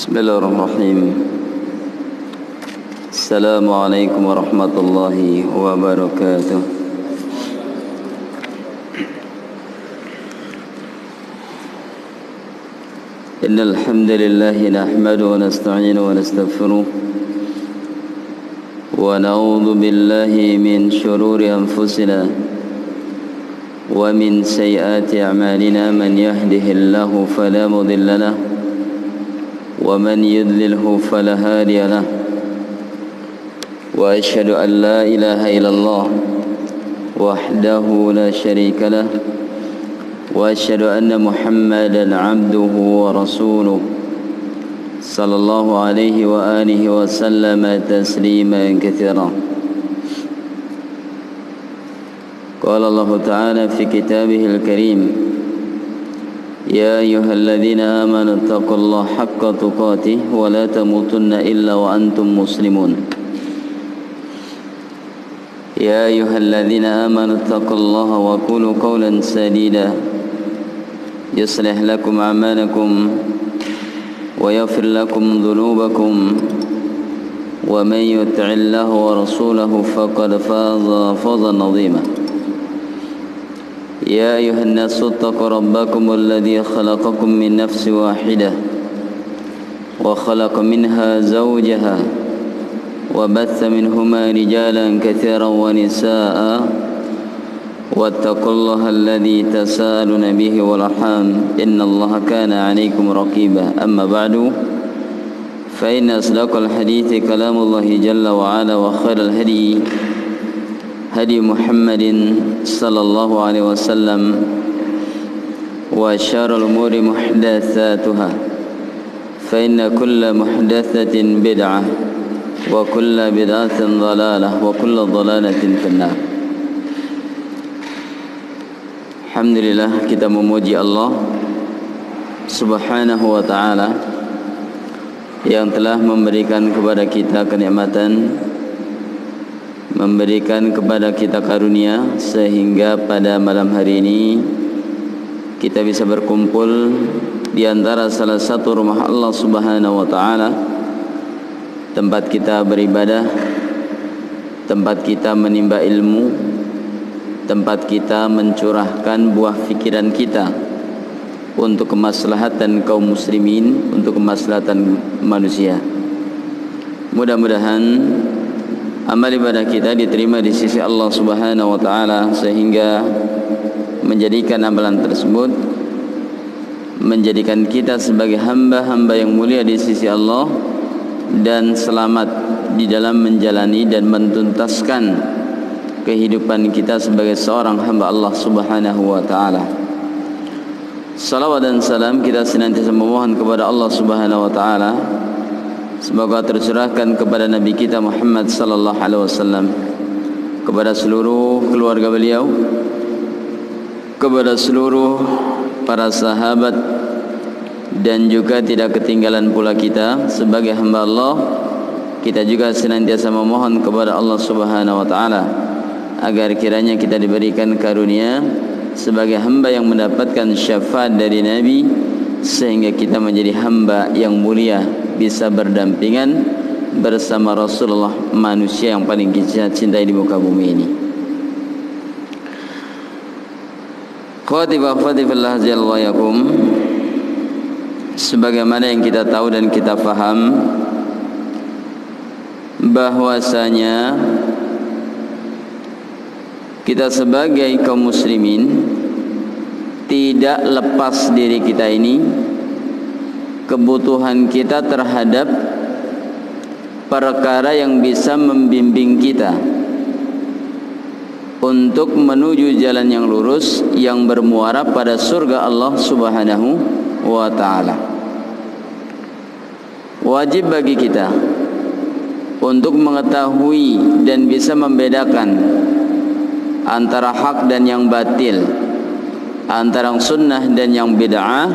Bismillahirrahmanirrahim. Assalamualaikum warahmatullahi wabarakatuh. Innal hamdalillah nahmaduhu wa nasta'inuhu wa nastaghfiruh wa na'udzu billahi min shururi anfusina wa min sayyiati a'malina man yahdihillahu fala mudilla lahu ومن يضلله فلا هادي له وأشهد أن لا إله إلا الله وحده لا شريك له وأشهد أن محمدا عبده ورسوله صلى الله عليه وآله وسلم تسليما كثيرا. قال الله تعالى في كتابه الكريم: يا أيها الذين آمنوا اتقوا الله حق تقاته ولا تموتن إلا وأنتم مسلمون. يا أيها الذين آمنوا اتقوا الله وقولوا قولا سديدا يصلح لكم أعمالكم ويغفر لكم ذنوبكم ومن يطع الله ورسوله فقد فاز فوزا عظيما. يا أيها الناس اتقوا ربكم الذي خلقكم من نفس واحدة وخلق منها زوجها وبث منهما رجالا كثيرا ونساء واتقوا الله الذي تساءلون به والأرحام إن الله كان عليكم رقيبا. أما بعد فإن أصدق الحديث كلام الله جل وعلا وخير الهدي هدي محمد صلى الله عليه وسلم وشر الأمور محدثاتها فإن كل محدثة بدعة وكل بدعة ضلالة وكل ضلالة في النار. Alhamdulillah, kita memuji Allah Subhanahu wa ta'ala yang telah memberikan kepada kita kenikmatan, memberikan kepada kita karunia sehingga pada malam hari ini kita bisa berkumpul di antara salah satu rumah Allah Subhanahu wa taala, tempat kita beribadah, tempat kita menimba ilmu, tempat kita mencurahkan buah fikiran kita untuk kemaslahatan kaum muslimin, untuk kemaslahatan manusia. Mudah-mudahan amal ibadah kita diterima di sisi Allah Subhanahu wa taala sehingga menjadikan amalan tersebut menjadikan kita sebagai hamba-hamba yang mulia di sisi Allah dan selamat di dalam menjalani dan mentuntaskan kehidupan kita sebagai seorang hamba Allah Subhanahu wa taala. Salawat dan salam kita senantiasa memohon kepada Allah Subhanahu wa taala, semoga tercurahkan kepada Nabi kita Muhammad sallallahu alaihi wasallam, kepada seluruh keluarga beliau, kepada seluruh para sahabat, dan juga tidak ketinggalan pula kita sebagai hamba Allah. Kita juga senantiasa memohon kepada Allah Subhanahu wa taala agar kiranya kita diberikan karunia sebagai hamba yang mendapatkan syafaat dari Nabi sehingga kita menjadi hamba yang mulia, bisa berdampingan bersama Rasulullah, manusia yang paling kita cintai di muka bumi ini. Khawati wa akhwati fillah jalla wa yakum, sebagaimana yang kita tahu dan kita faham bahwasanya kita sebagai kaum muslimin tidak lepas diri kita ini kebutuhan kita terhadap perkara yang bisa membimbing kita untuk menuju jalan yang lurus yang bermuara pada surga Allah Subhanahu wa ta'ala. Wajib bagi kita untuk mengetahui dan bisa membedakan antara hak dan yang batil, antara sunnah dan yang bid'ah,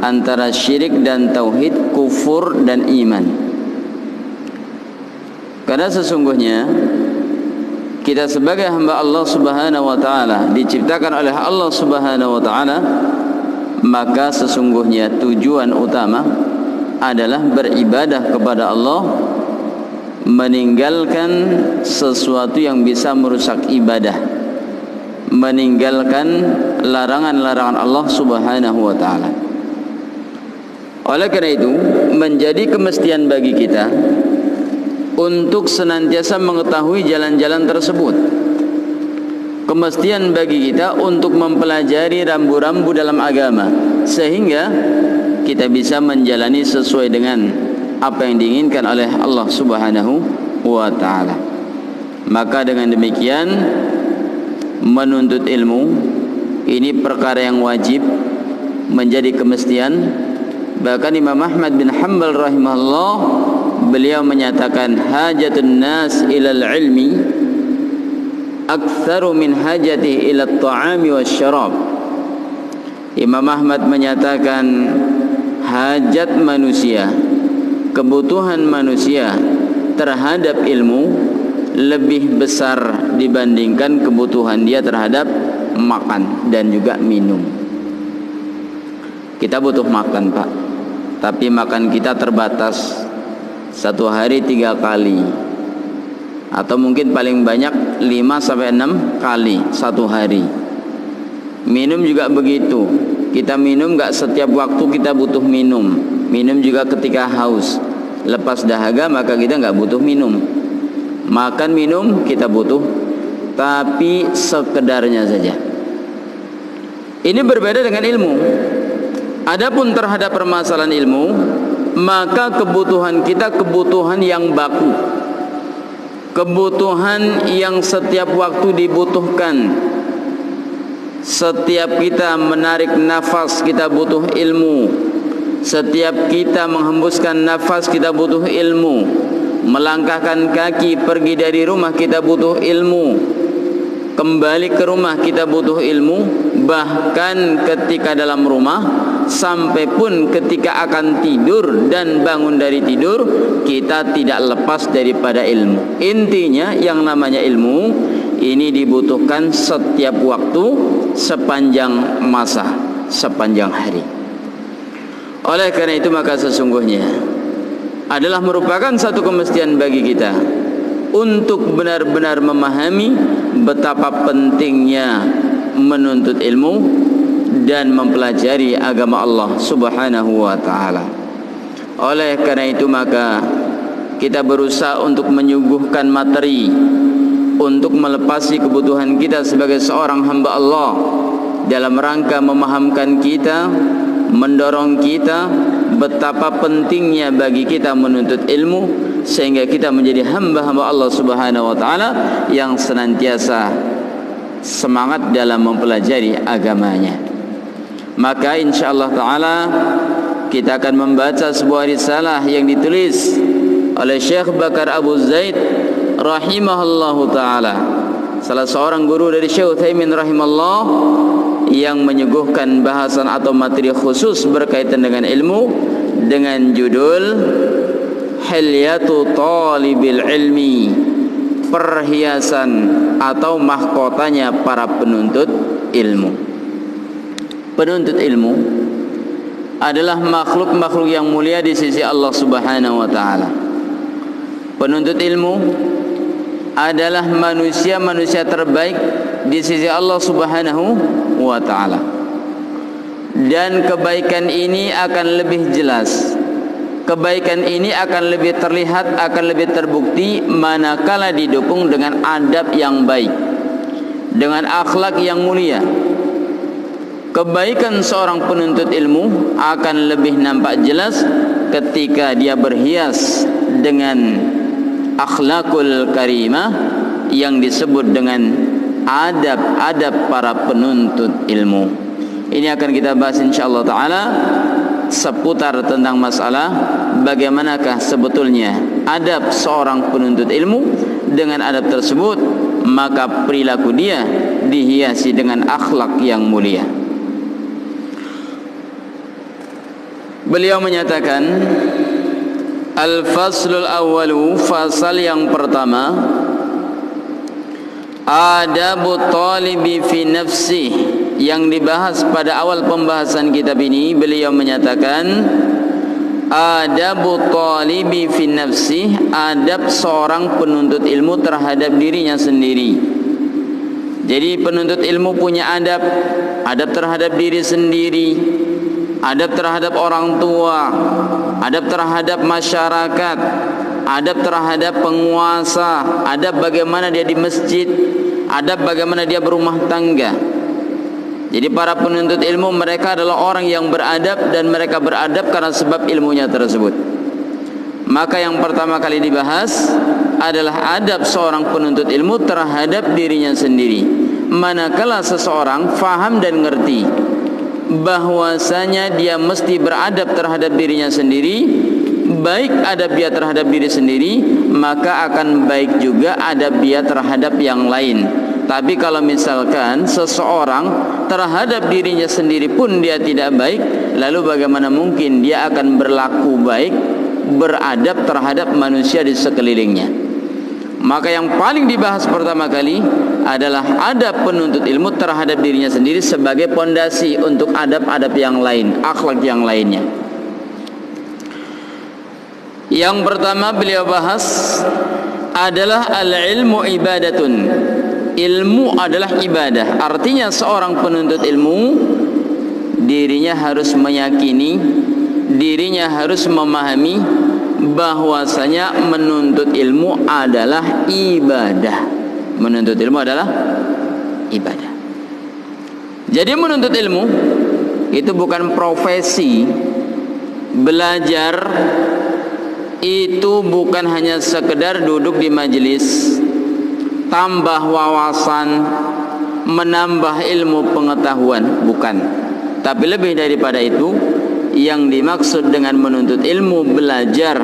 antara syirik dan tauhid, kufur dan iman. Karena sesungguhnya kita sebagai hamba Allah Subhanahu wa taala diciptakan oleh Allah Subhanahu wa taala, maka sesungguhnya tujuan utama adalah beribadah kepada Allah, meninggalkan sesuatu yang bisa merusak ibadah, meninggalkan larangan-larangan Allah Subhanahu wa taala. Oleh karena itu, menjadi kemestian bagi kita untuk senantiasa mengetahui jalan-jalan tersebut. Kemestian bagi kita untuk mempelajari rambu-rambu dalam agama, sehingga kita bisa menjalani sesuai dengan apa yang diinginkan oleh Allah Subhanahu wa taala. Maka dengan demikian, menuntut ilmu ini perkara yang wajib, menjadi kemestian. Bahkan Imam Ahmad bin Hanbal rahimahullah, beliau menyatakan hajatun nas ilal ilmi aktsaru min hajati ila at-ta'ami wasyarab. Imam Ahmad menyatakan hajat manusia, kebutuhan manusia terhadap ilmu lebih besar dibandingkan kebutuhan dia terhadap makan dan juga minum. Kita butuh makan, Pak, tapi makan kita terbatas, satu hari 3 kali, atau mungkin paling banyak 5-6 kali satu hari. Minum juga begitu. Kita minum gak setiap waktu kita butuh minum. Minum juga ketika haus. Lepas dahaga maka kita gak butuh minum. Makan minum kita butuh, tapi sekedarnya saja. Ini berbeda dengan ilmu. Adapun terhadap permasalahan ilmu, maka kebutuhan kita kebutuhan yang baku, kebutuhan yang setiap waktu dibutuhkan. Setiap kita menarik nafas kita butuh ilmu. Setiap kita menghembuskan nafas kita butuh ilmu. Melangkahkan kaki pergi dari rumah kita butuh ilmu. Kembali ke rumah kita butuh ilmu. Bahkan ketika dalam rumah, sampai pun ketika akan tidur dan bangun dari tidur, kita tidak lepas daripada ilmu. Intinya yang namanya ilmu ini dibutuhkan setiap waktu, sepanjang masa, sepanjang hari. Oleh karena itu maka sesungguhnya adalah merupakan satu kemestian bagi kita untuk benar-benar memahami betapa pentingnya menuntut ilmu dan mempelajari agama Allah Subhanahu wa taala. Oleh karena itu maka kita berusaha untuk menyuguhkan materi untuk melepasi kebutuhan kita sebagai seorang hamba Allah, dalam rangka memahamkan kita, mendorong kita betapa pentingnya bagi kita menuntut ilmu, sehingga kita menjadi hamba-hamba Allah Subhanahu wa taala yang senantiasa semangat dalam mempelajari agamanya. Maka insyaallah taala kita akan membaca sebuah risalah yang ditulis oleh Syekh Bakar Abu Zaid rahimahullahu taala, salah seorang guru dari Syekh Utsaimin rahimahullah, yang menyuguhkan bahasan atau materi khusus berkaitan dengan ilmu dengan judul Hilyatu Talibil Ilmi, perhiasan atau mahkotanya para penuntut ilmu. Penuntut ilmu adalah makhluk-makhluk yang mulia di sisi Allah Subhanahu wa taala. Penuntut ilmu adalah manusia-manusia terbaik di sisi Allah Subhanahu wa taala. Dan kebaikan ini akan lebih jelas, kebaikan ini akan lebih terlihat, akan lebih terbukti manakala didukung dengan adab yang baik, dengan akhlak yang mulia. Kebaikan seorang penuntut ilmu akan lebih nampak jelas ketika dia berhias dengan akhlakul karimah yang disebut dengan adab-adab para penuntut ilmu. Ini akan kita bahas insyaallah taala seputar tentang masalah bagaimanakah sebetulnya adab seorang penuntut ilmu. Dengan adab tersebut maka perilaku dia dihiasi dengan akhlak yang mulia. Beliau menyatakan, Al-faslul awwalu, fasal yang pertama, adabu talibi fi nafsih, yang dibahas pada awal pembahasan kitab ini. Beliau menyatakan adabu talibi fi nafsi, adab seorang penuntut ilmu terhadap dirinya sendiri. Jadi penuntut ilmu punya adab, adab terhadap diri sendiri, adab terhadap orang tua, adab terhadap masyarakat, adab terhadap penguasa, adab bagaimana dia di masjid, adab bagaimana dia berumah tangga. Jadi para penuntut ilmu mereka adalah orang yang beradab, dan mereka beradab karena sebab ilmunya tersebut. Maka yang pertama kali dibahas adalah adab seorang penuntut ilmu terhadap dirinya sendiri. Manakala seseorang faham dan ngerti bahwasanya dia mesti beradab terhadap dirinya sendiri, baik adab dia terhadap diri sendiri, maka akan baik juga adab dia terhadap yang lain. Tapi kalau misalkan seseorang terhadap dirinya sendiri pun dia tidak baik, lalu bagaimana mungkin dia akan berlaku baik, beradab terhadap manusia di sekelilingnya? Maka yang paling dibahas pertama kali adalah adab penuntut ilmu terhadap dirinya sendiri sebagai pondasi untuk adab-adab yang lain, akhlak yang lainnya. Yang pertama beliau bahas adalah al-ilmu ibadatun. Ilmu adalah ibadah. Artinya seorang penuntut ilmu dirinya harus meyakini, dirinya harus memahami bahwasanya menuntut ilmu adalah ibadah. Menuntut ilmu adalah ibadah. Jadi menuntut ilmu itu bukan profesi. Belajar itu bukan hanya sekedar duduk di majelis, tambah wawasan, menambah ilmu pengetahuan, bukan. Tapi lebih daripada itu, yang dimaksud dengan menuntut ilmu, belajar,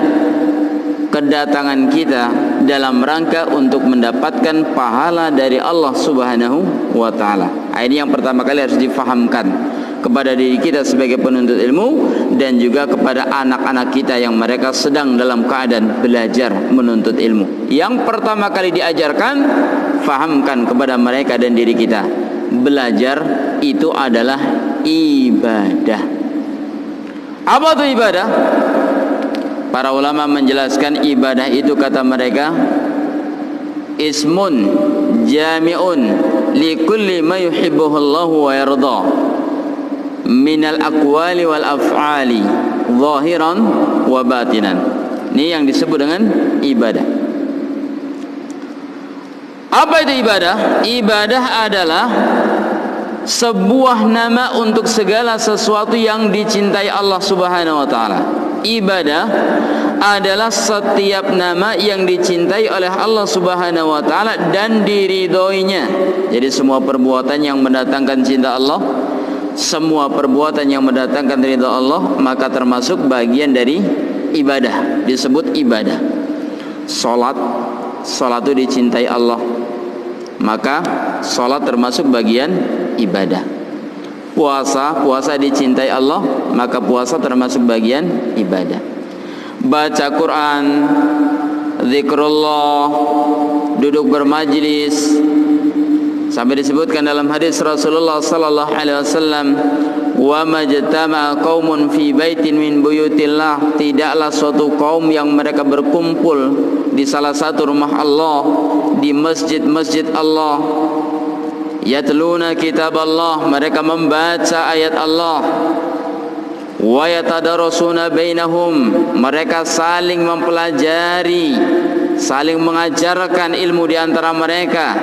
kedatangan kita dalam rangka untuk mendapatkan pahala dari Allah Subhanahu wa taala. Ini yang pertama kali harus difahamkan kepada diri kita sebagai penuntut ilmu, dan juga kepada anak-anak kita yang mereka sedang dalam keadaan belajar menuntut ilmu. Yang pertama kali diajarkan, fahamkan kepada mereka dan diri kita, belajar itu adalah ibadah. Apa itu ibadah? Para ulama menjelaskan ibadah itu, kata mereka, ismun jami'un li kulli ma yuhibbuhu Allah wa yarda minal aqwali wal af'ali zahiran wa batinan. Ini yang disebut dengan ibadah. Apa itu ibadah? Ibadah adalah sebuah nama untuk segala sesuatu yang dicintai Allah Subhanahu wa taala. Ibadah adalah setiap nama yang dicintai oleh Allah Subhanahu wa taala dan diridhoinya. Jadi semua perbuatan yang mendatangkan cinta Allah, semua perbuatan yang mendatangkan ridha Allah, maka termasuk bagian dari ibadah, disebut ibadah. Salat itu dicintai Allah, maka salat termasuk bagian ibadah. Puasa dicintai Allah, maka puasa termasuk bagian ibadah. Baca Quran, zikrullah, duduk bermajlis, sampai disebutkan dalam hadis Rasulullah sallallahu alaihi wasallam, wa majtama qaumun fi baitin min buyutillah, tidaklah suatu kaum yang mereka berkumpul di salah satu rumah Allah, di masjid-masjid Allah, yatluna kitab Allah, mereka membaca ayat Allah, wa yatadarasuna bainahum, mereka saling mempelajari, saling mengajarkan ilmu di antara mereka.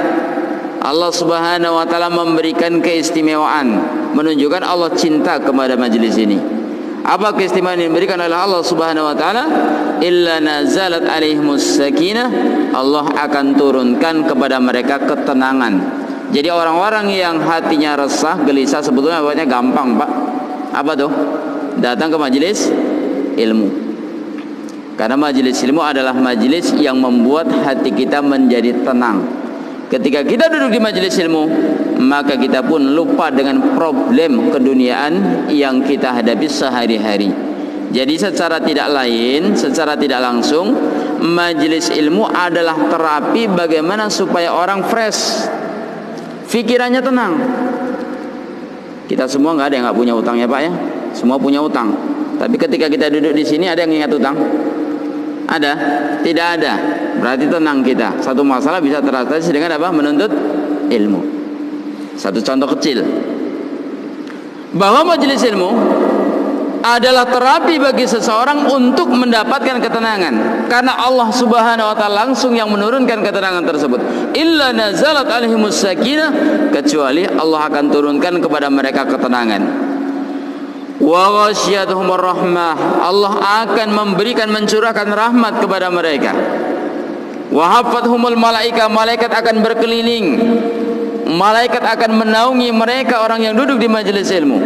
Allah Subhanahu wa taala memberikan keistimewaan, menunjukkan Allah cinta kepada majelis ini. Apa keistimewaan yang diberikan oleh Allah Subhanahu wa taala? Illa nazalat alaihimus sakinah, Allah akan turunkan kepada mereka ketenangan. Jadi orang-orang yang hatinya resah, gelisah, sebetulnya buatnya gampang, Pak. Apa tuh? Datang ke majelis ilmu. Karena majelis ilmu adalah majelis yang membuat hati kita menjadi tenang. Ketika kita duduk di majelis ilmu, maka kita pun lupa dengan problem keduniaan yang kita hadapi sehari-hari. Jadi secara tidak langsung, majelis ilmu adalah terapi bagaimana supaya orang fresh, pikirannya tenang. Kita semua nggak ada yang nggak punya utang ya Pak ya, semua punya utang. Tapi ketika kita duduk di sini ada yang ingat utang? Ada? Tidak ada. Berarti tenang kita. Satu masalah bisa teratasi dengan apa? Menuntut ilmu. Satu contoh kecil, bahwa majelis ilmu adalah terapi bagi seseorang untuk mendapatkan ketenangan, karena Allah Subhanahu wa taala langsung yang menurunkan ketenangan tersebut. Illa nazalat alaihimus sakinah, kecuali Allah akan turunkan kepada mereka ketenangan. Wa ghasyiyatuhumur rahmah, Allah akan memberikan, mencurahkan rahmat kepada mereka. Wa hafathumul malaika, malaikat akan berkeliling, malaikat akan menaungi mereka orang yang duduk di majelis ilmu.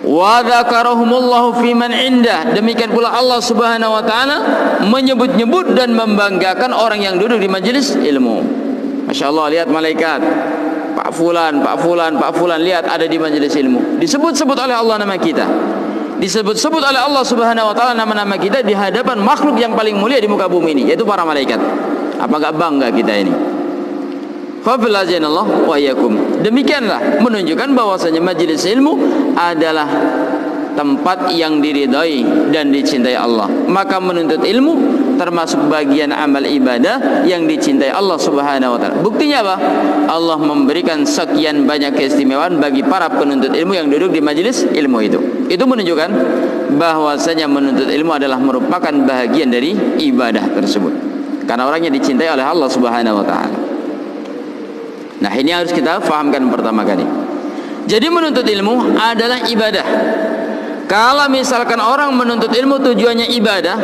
Wa dzakarahumullahu fi man indah, demikian pula Allah Subhanahu wa taala menyebut-nyebut dan membanggakan orang yang duduk di majelis ilmu. Masya Allah, lihat malaikat, Pak Fulan, Pak Fulan, Pak Fulan, lihat ada di majelis ilmu. Disebut-sebut oleh Allah nama kita, disebut-sebut oleh Allah Subhanahu wa taala nama-nama kita di hadapan makhluk yang paling mulia di muka bumi ini, yaitu para malaikat. Apa enggak bangga kita ini? Fablajanallah wa iyyakum. Demikianlah menunjukkan bahwasanya majelis ilmu adalah tempat yang diridhai dan dicintai Allah. Maka menuntut ilmu termasuk bagian amal ibadah yang dicintai Allah Subhanahu wa taala. Buktinya apa? Allah memberikan sekian banyak keistimewaan bagi para penuntut ilmu yang duduk di majelis ilmu itu. Itu menunjukkan bahwasanya menuntut ilmu adalah merupakan bahagian dari ibadah tersebut. Karena orangnya dicintai oleh Allah Subhanahu wa taala. Nah, ini harus kita fahamkan pertama kali. Jadi menuntut ilmu adalah ibadah. Kalau misalkan orang menuntut ilmu tujuannya ibadah,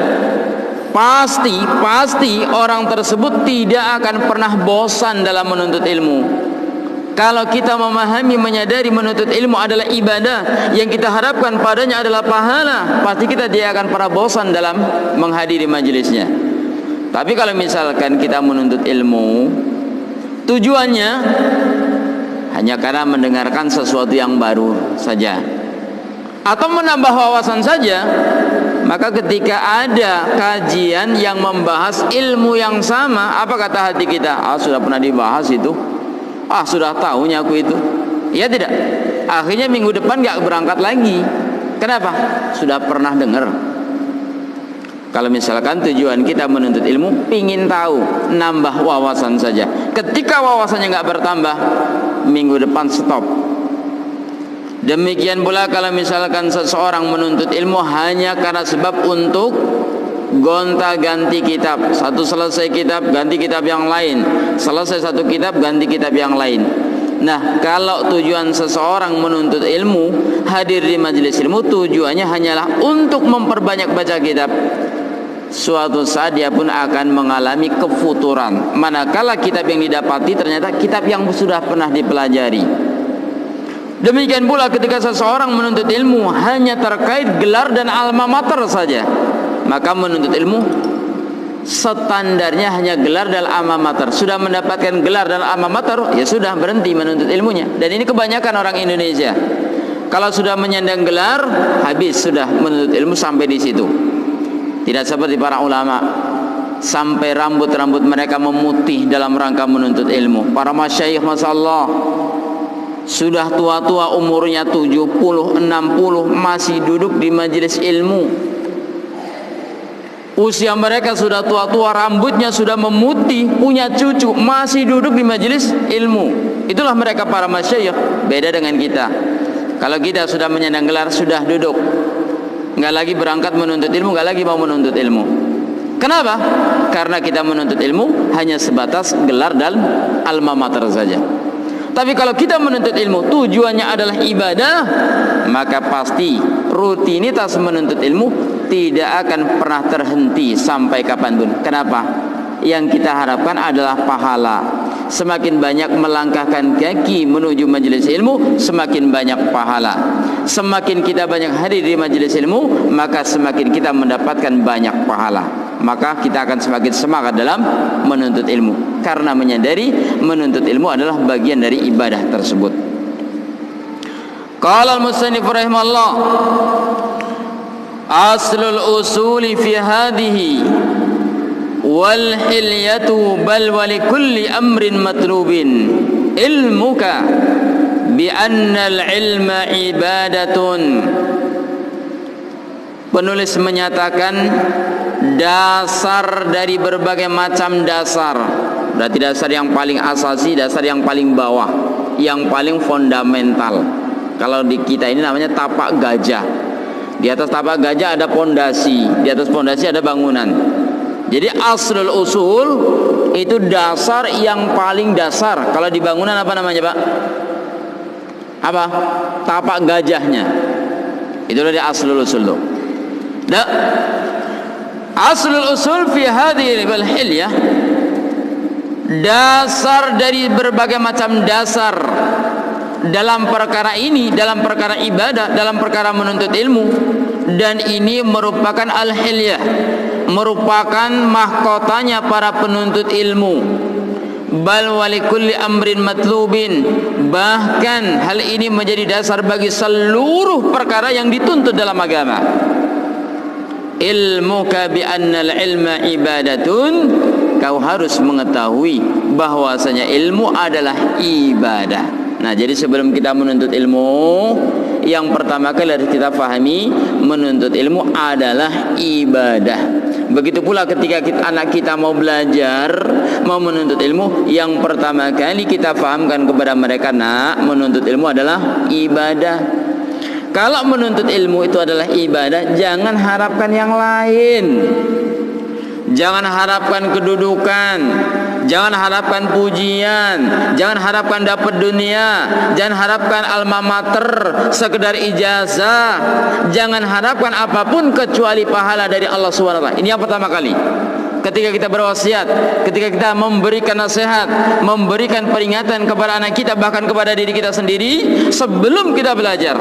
pasti orang tersebut tidak akan pernah bosan dalam menuntut ilmu. Kalau kita memahami, menyadari menuntut ilmu adalah ibadah, yang kita harapkan padanya adalah pahala, pasti kita tidak akan pernah bosan dalam menghadiri majelisnya. Tapi kalau misalkan kita menuntut ilmu tujuannya hanya karena mendengarkan sesuatu yang baru saja atau menambah wawasan saja, maka ketika ada kajian yang membahas ilmu yang sama, apa kata hati kita? Sudah pernah dibahas itu, sudah tahunya aku itu. Ya tidak, akhirnya minggu depan gak berangkat lagi. Kenapa? Sudah pernah dengar. Kalau misalkan tujuan kita menuntut ilmu, pingin tahu, nambah wawasan saja. Ketika wawasannya nggak bertambah, minggu depan stop. Demikian pula kalau misalkan seseorang menuntut ilmu hanya karena sebab untuk gonta-ganti kitab, satu selesai kitab ganti kitab yang lain, selesai satu kitab ganti kitab yang lain. Nah, kalau tujuan seseorang menuntut ilmu, hadir di majelis ilmu, tujuannya hanyalah untuk memperbanyak baca kitab, suatu saat dia pun akan mengalami kefuturan, manakala kitab yang didapati ternyata kitab yang sudah pernah dipelajari. Demikian pula ketika seseorang menuntut ilmu hanya terkait gelar dan alma mater saja, maka menuntut ilmu standarnya hanya gelar dan alma mater. Sudah mendapatkan gelar dan alma mater, ya sudah, berhenti menuntut ilmunya. Dan ini kebanyakan orang Indonesia. Kalau sudah menyandang gelar, habis, sudah menuntut ilmu sampai di situ. Tidak seperti para ulama, sampai rambut-rambut mereka memutih dalam rangka menuntut ilmu. Para masyayikh, masyaallah, sudah tua-tua umurnya 70, 60, masih duduk di majelis ilmu. Usia mereka sudah tua-tua, rambutnya sudah memutih, punya cucu, masih duduk di majelis ilmu. Itulah mereka para masyayikh. Beda dengan kita. Kalau kita sudah menyandang gelar, sudah duduk, nggak lagi berangkat menuntut ilmu, nggak lagi mau menuntut ilmu. Kenapa? Karena kita menuntut ilmu hanya sebatas gelar dan alma mater saja. Tapi kalau kita menuntut ilmu tujuannya adalah ibadah, maka pasti rutinitas menuntut ilmu tidak akan pernah terhenti sampai kapanpun. Kenapa? Yang kita harapkan adalah pahala. Semakin banyak melangkahkan kaki menuju majelis ilmu, semakin banyak pahala. Semakin kita banyak hadir di majelis ilmu, maka semakin kita mendapatkan banyak pahala. Maka kita akan semakin semangat dalam menuntut ilmu, karena menyadari menuntut ilmu adalah bagian dari ibadah tersebut. Qala al-musannif rahimahullah, aslul usuli fi hadhihi wal hilyatu bal wa likulli amrin matlubin ilmuka bi anna al ilma ibadatun penulis menyatakan dasar dari berbagai macam dasar. Berarti dasar yang paling asasi, dasar yang paling bawah, yang paling fundamental. Kalau di kita ini namanya tapak gajah. Di atas tapak gajah ada pondasi, di atas pondasi ada bangunan. Jadi aslul usul itu dasar yang paling dasar. Kalau di bangunan apa namanya, Pak? Apa? Tapak gajahnya. Itu dari aslul usul tuh. Aslul usul fi hadhihi al-hilyah, dasar dari berbagai macam dasar dalam perkara ini, dalam perkara ibadah, dalam perkara menuntut ilmu. Dan ini merupakan al-hilyah, merupakan mahkotanya para penuntut ilmu. Bal walikulli amrin matlubin, bahkan hal ini menjadi dasar bagi seluruh perkara yang dituntut dalam agama. Ilmuka bi annal ilma ibadatun, kau harus mengetahui bahwasanya ilmu adalah ibadah. Nah, jadi sebelum kita menuntut ilmu, yang pertama kali harus kita pahami, menuntut ilmu adalah ibadah. Begitu pula ketika anak kita mau belajar, mau menuntut ilmu, yang pertama kali kita fahamkan kepada mereka, nak, menuntut ilmu adalah ibadah. Kalau menuntut ilmu itu adalah ibadah, jangan harapkan yang lain. Jangan harapkan kedudukan, jangan harapkan pujian, jangan harapkan dapat dunia, jangan harapkan alma mater, sekedar ijazah, jangan harapkan apapun kecuali pahala dari Allah SWT. Ini yang pertama kali. Ketika kita berwasiat, ketika kita memberikan nasihat, memberikan peringatan kepada anak kita, bahkan kepada diri kita sendiri, sebelum kita belajar,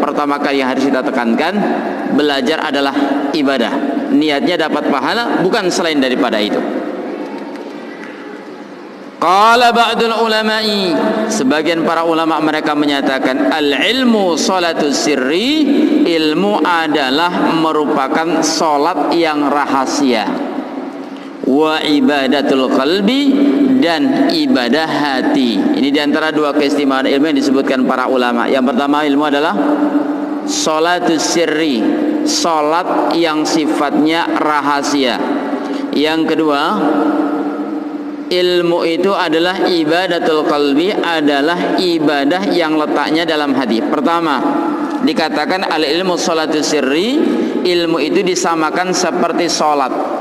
pertama kali yang harus kita tekankan, belajar adalah ibadah. Niatnya dapat pahala, bukan selain daripada itu. Qala ba'dul ulama'i, sebagian para ulama mereka menyatakan, al-ilmu sholatus sirri, ilmu adalah merupakan solat yang rahasia. Wa ibadatul qalbi, dan ibadah hati. Ini diantara dua keistimewaan ilmu yang disebutkan para ulama. Yang pertama, ilmu adalah sholatus sirri, salat yang sifatnya rahasia. Yang kedua, ilmu itu adalah ibadatul qalbi, adalah ibadah yang letaknya dalam hati. Pertama, dikatakan al ilmu sholatus sirri, ilmu itu disamakan seperti salat.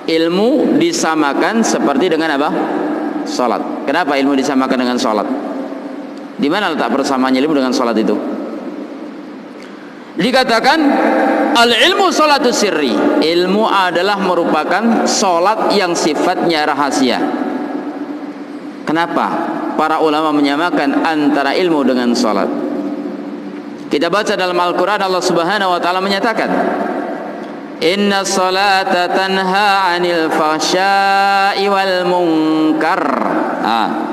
Ilmu disamakan seperti dengan apa? Salat. Kenapa ilmu disamakan dengan salat? Di mana letak persamaannya ilmu dengan salat itu? Dikatakan al-ilmu sholatus sirri, ilmu adalah merupakan sholat yang sifatnya rahasia. Kenapa para ulama menyamakan antara ilmu dengan sholat? Kita baca dalam Al-Quran, Allah Subhanahu wa ta'ala menyatakan, inna sholata tanha 'anil fahsya'i wal munkar.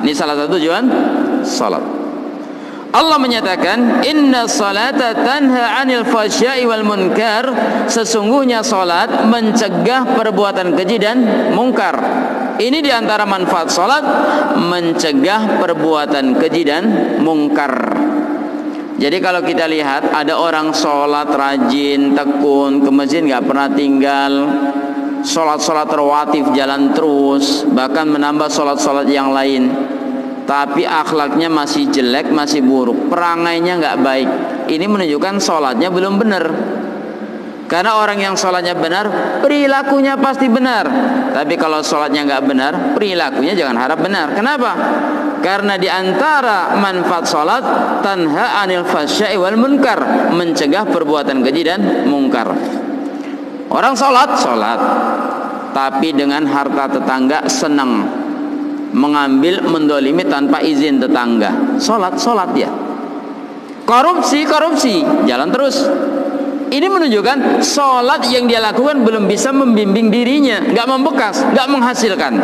Ini salah satu tujuan sholat. Allah menyatakan, inna salata tanha 'anil fahsya'i wal munkar, sesungguhnya salat mencegah perbuatan keji dan mungkar. Ini diantara manfaat salat, mencegah perbuatan keji dan mungkar. Jadi kalau kita lihat ada orang salat rajin, tekun, ke masjid nggak pernah tinggal, salat-salat rawatib jalan terus, bahkan menambah salat-salat yang lain, tapi akhlaknya masih jelek, masih buruk, perangainya nggak baik, ini menunjukkan sholatnya belum benar. Karena orang yang sholatnya benar, perilakunya pasti benar. Tapi kalau sholatnya nggak benar, perilakunya jangan harap benar. Kenapa? Karena diantara manfaat sholat, tanha 'anil fahsya'i wal munkar, mencegah perbuatan keji dan mungkar. Orang sholat, tapi dengan harta tetangga senang, mengambil, mendolimi tanpa izin tetangga. Sholat ya. Korupsi, jalan terus. Ini menunjukkan sholat yang dia lakukan belum bisa membimbing dirinya, nggak membekas, nggak menghasilkan.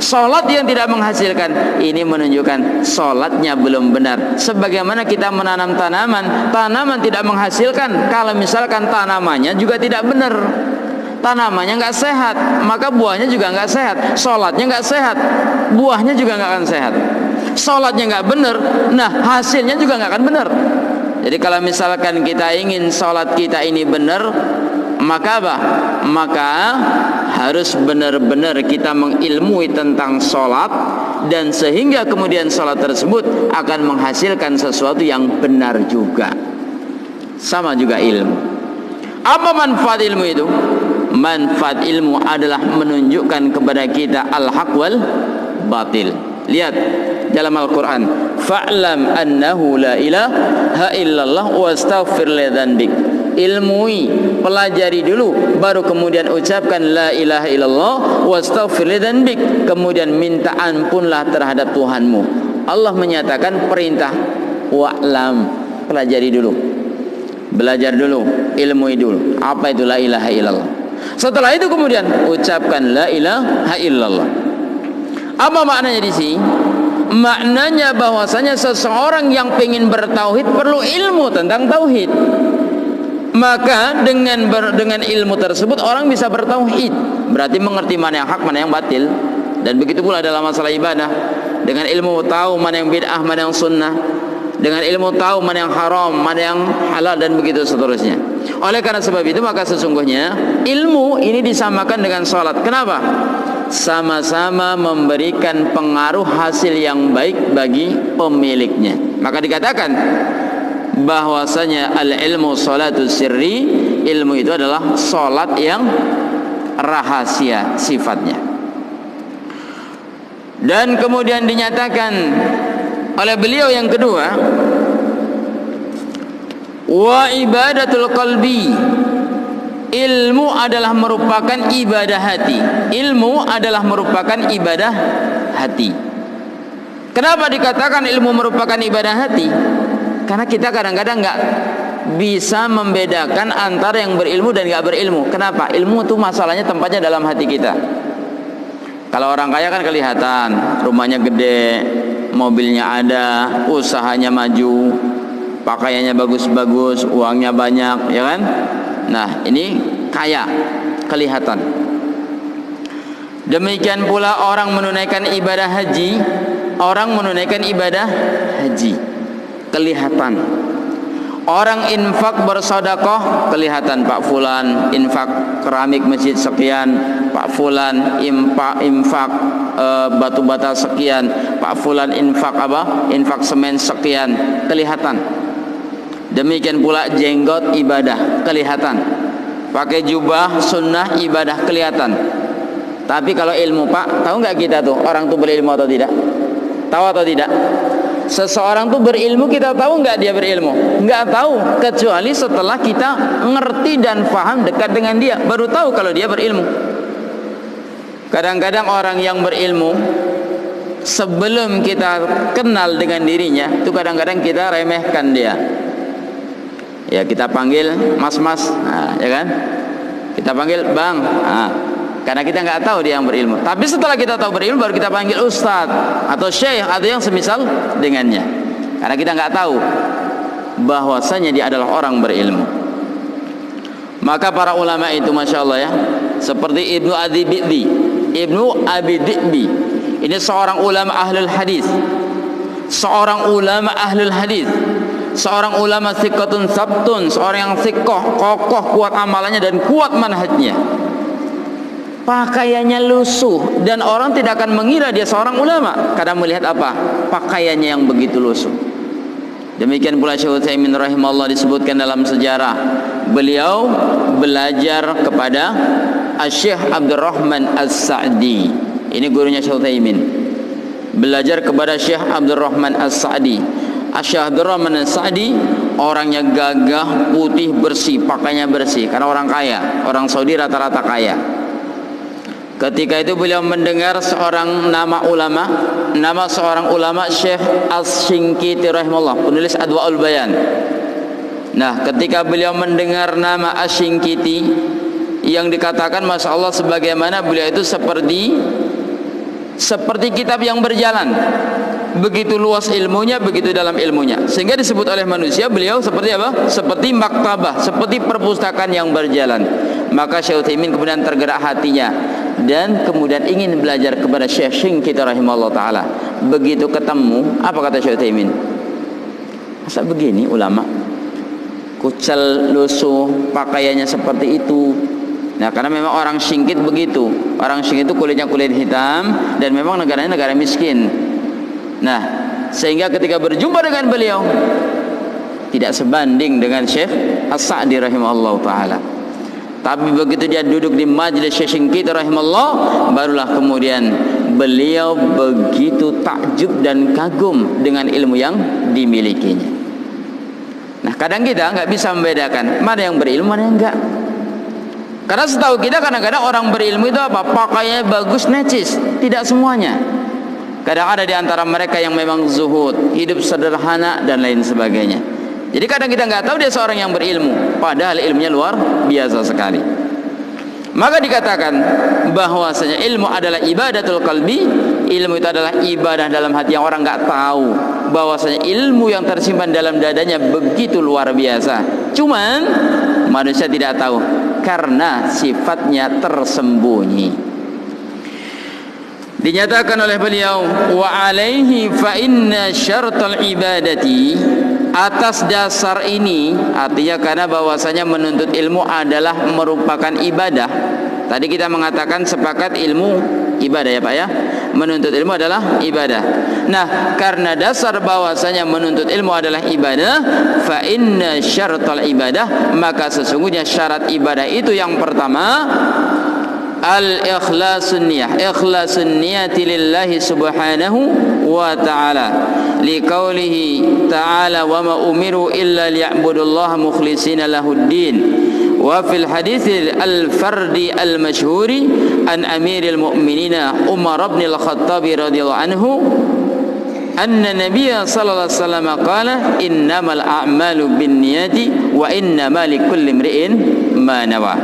Sholat yang tidak menghasilkan, ini menunjukkan sholatnya belum benar. Sebagaimana kita menanam tanaman tidak menghasilkan kalau misalkan tanamannya juga tidak benar. Tanamannya nggak sehat, maka buahnya juga nggak sehat. Sholatnya nggak sehat, buahnya juga nggak akan sehat. Sholatnya nggak benar, nah hasilnya juga nggak akan benar. Jadi kalau misalkan kita ingin sholat kita ini benar, maka apa? Maka harus benar-benar kita mengilmui tentang sholat, dan sehingga kemudian sholat tersebut akan menghasilkan sesuatu yang benar juga. Sama juga ilmu. Apa manfaat ilmu itu? Manfaat ilmu adalah menunjukkan kepada kita al-haq wal batil. Lihat dalam Al-Quran, fa'lam annahu la ilaha illallah wastaghfir li dzanbik. Ilmui, pelajari dulu, baru kemudian ucapkan la ilaha illallah wastaghfir li dzanbik, kemudian minta ampunlah terhadap Tuhanmu. Allah menyatakan perintah wa'lam, pelajari dulu, belajar dulu, ilmui dulu apa itu la ilaha illallah. Setelah itu kemudian ucapkan la ilaha illallah. Apa maknanya di sini? Maknanya bahwasanya seseorang yang ingin bertauhid perlu ilmu tentang tauhid. Maka dengan ilmu tersebut orang bisa bertauhid. Berarti mengerti mana yang hak, mana yang batil. Dan begitu pula dalam masalah ibadah. Dengan ilmu tahu mana yang bid'ah, mana yang sunnah. Dengan ilmu tahu mana yang haram, mana yang halal, dan begitu seterusnya. Oleh karena sebab itu maka sesungguhnya ilmu ini disamakan dengan sholat. Kenapa? Sama-sama memberikan pengaruh hasil yang baik bagi pemiliknya. Maka dikatakan bahwasanya al-ilmu sholatus sirri, ilmu itu adalah sholat yang rahasia sifatnya. Dan kemudian dinyatakan oleh beliau yang kedua, wa ibadatul qalbi, ilmu adalah merupakan ibadah hati. Ilmu adalah merupakan ibadah hati. Kenapa dikatakan ilmu merupakan ibadah hati? Karena kita kadang-kadang nggak bisa membedakan antara yang berilmu dan nggak berilmu. Kenapa? Ilmu itu masalahnya tempatnya dalam hati kita. Kalau orang kaya kan kelihatan, rumahnya gede, mobilnya ada, usahanya maju, pakaiannya bagus-bagus, uangnya banyak, ya kan? Nah, ini kaya, kelihatan. Demikian pula orang menunaikan ibadah haji, orang menunaikan ibadah haji, kelihatan. Orang infak bersedekah, kelihatan Pak Fulan infak keramik masjid sekian, Pak Fulan infak batu bata sekian, Pak Fulan infak apa? Infak semen sekian, kelihatan. Demikian pula jenggot ibadah, kelihatan. Pakai jubah sunnah ibadah, kelihatan. Tapi kalau ilmu Pak, tahu nggak kita tuh orang tuh berilmu atau tidak? Tahu atau tidak? Seseorang tuh berilmu, kita tahu nggak dia berilmu? Nggak tahu, kecuali setelah kita ngerti dan paham dekat dengan dia, baru tahu kalau dia berilmu. Kadang-kadang orang yang berilmu, sebelum kita kenal dengan dirinya, itu kadang-kadang kita remehkan dia. Ya kita panggil mas-mas, nah, ya kan? Kita panggil bang, nah, karena kita nggak tahu dia yang berilmu. Tapi setelah kita tahu berilmu, baru kita panggil ustadz atau syekh atau yang semisal dengannya. Karena kita nggak tahu bahwasanya dia adalah orang berilmu. Maka para ulama itu, masya Allah ya, seperti Ibnu Abi Dhi'bi, ini seorang ulama ahlul hadis, seorang ulama ahlul hadis, seorang ulama thiqatun sabtun, seorang yang thiqah, kokoh, kuat amalannya dan kuat manhajnya. Pakaiannya lusuh dan orang tidak akan mengira dia seorang ulama karena melihat apa? Pakaiannya yang begitu lusuh. Demikian pula Syekh Utsaimin rahimahullah disebutkan dalam sejarah, beliau belajar kepada Syekh Abdurrahman As-Sa'di. Ini gurunya Syekh Utsaimin. Belajar kepada Syekh Abdurrahman As-Sa'di. Syekh Abdurrahman As-Sa'di orangnya gagah, putih, bersih, pakainya bersih karena orang kaya. Orang Saudi rata-rata kaya. Ketika itu beliau mendengar seorang nama seorang ulama Syekh Asy-Syinkiti rahimahullah, penulis Adwaul Bayan. Nah, ketika beliau mendengar nama Asy-Syinkiti yang dikatakan masya Allah sebagaimana beliau itu seperti kitab yang berjalan, begitu luas ilmunya, begitu dalam ilmunya, sehingga disebut oleh manusia beliau seperti apa? Seperti maktabah, seperti perpustakaan yang berjalan. Maka Syekh Utsaimin kemudian tergerak hatinya dan kemudian ingin belajar kepada Syekh Syinkiti rahimahullah ta'ala. Begitu ketemu, apa kata Syekh Utsaimin? Masa begini ulama? Kucel lusuh, pakaiannya seperti itu. Nah, karena memang orang Singkit begitu. Orang Singkit itu kulitnya kulit hitam dan memang negaranya negara miskin. Nah, sehingga ketika berjumpa dengan beliau tidak sebanding dengan Syekh As-Sa'di rahimahullah ta'ala. Tapi begitu dia duduk di majlis Syekh Singkit rahimahullah, barulah kemudian beliau begitu takjub dan kagum dengan ilmu yang dimilikinya. Nah, kadang kita nggak bisa membedakan mana yang berilmu, mana yang enggak. Karena setahu kita kadang-kadang orang berilmu itu apa? Pakaiannya bagus, necis. Tidak semuanya. Kadang ada di antara mereka yang memang zuhud, hidup sederhana dan lain sebagainya. Jadi kadang kita nggak tahu dia seorang yang berilmu, padahal ilmunya luar biasa sekali. Maka dikatakan bahwasanya ilmu adalah ibadatul qalbi. Ilmu itu adalah ibadah dalam hati yang orang nggak tahu bahwasanya ilmu yang tersimpan dalam dadanya begitu luar biasa. Cuman manusia tidak tahu karena sifatnya tersembunyi. Dinyatakan oleh beliau, wa alaihi fa inna syartal ibadati, atas dasar ini, artinya karena bahwasanya menuntut ilmu adalah merupakan ibadah. Tadi kita mengatakan sepakat ilmu ibadah ya Pak ya. Menuntut ilmu adalah ibadah. Nah, karena dasar bahwasanya menuntut ilmu adalah ibadah, fa inna syartal ibadah, maka sesungguhnya syarat ibadah itu yang pertama al-ikhlasun niyah, ikhlasun niyati lillahi subhanahu wa ta'ala, liqaulihi ta'ala wa ma umiru illa liya'budullaha mukhlishina lahuddin. Wa fil hadits al-fardi al-masyhuri an amiril mu'minina Umar bin al-Khattab radhiyallahu anhu anna nabiyya sallallahu alaihi wasallam qala innamal a'malu binniyati wa innamal likulli imri'in ma nawa.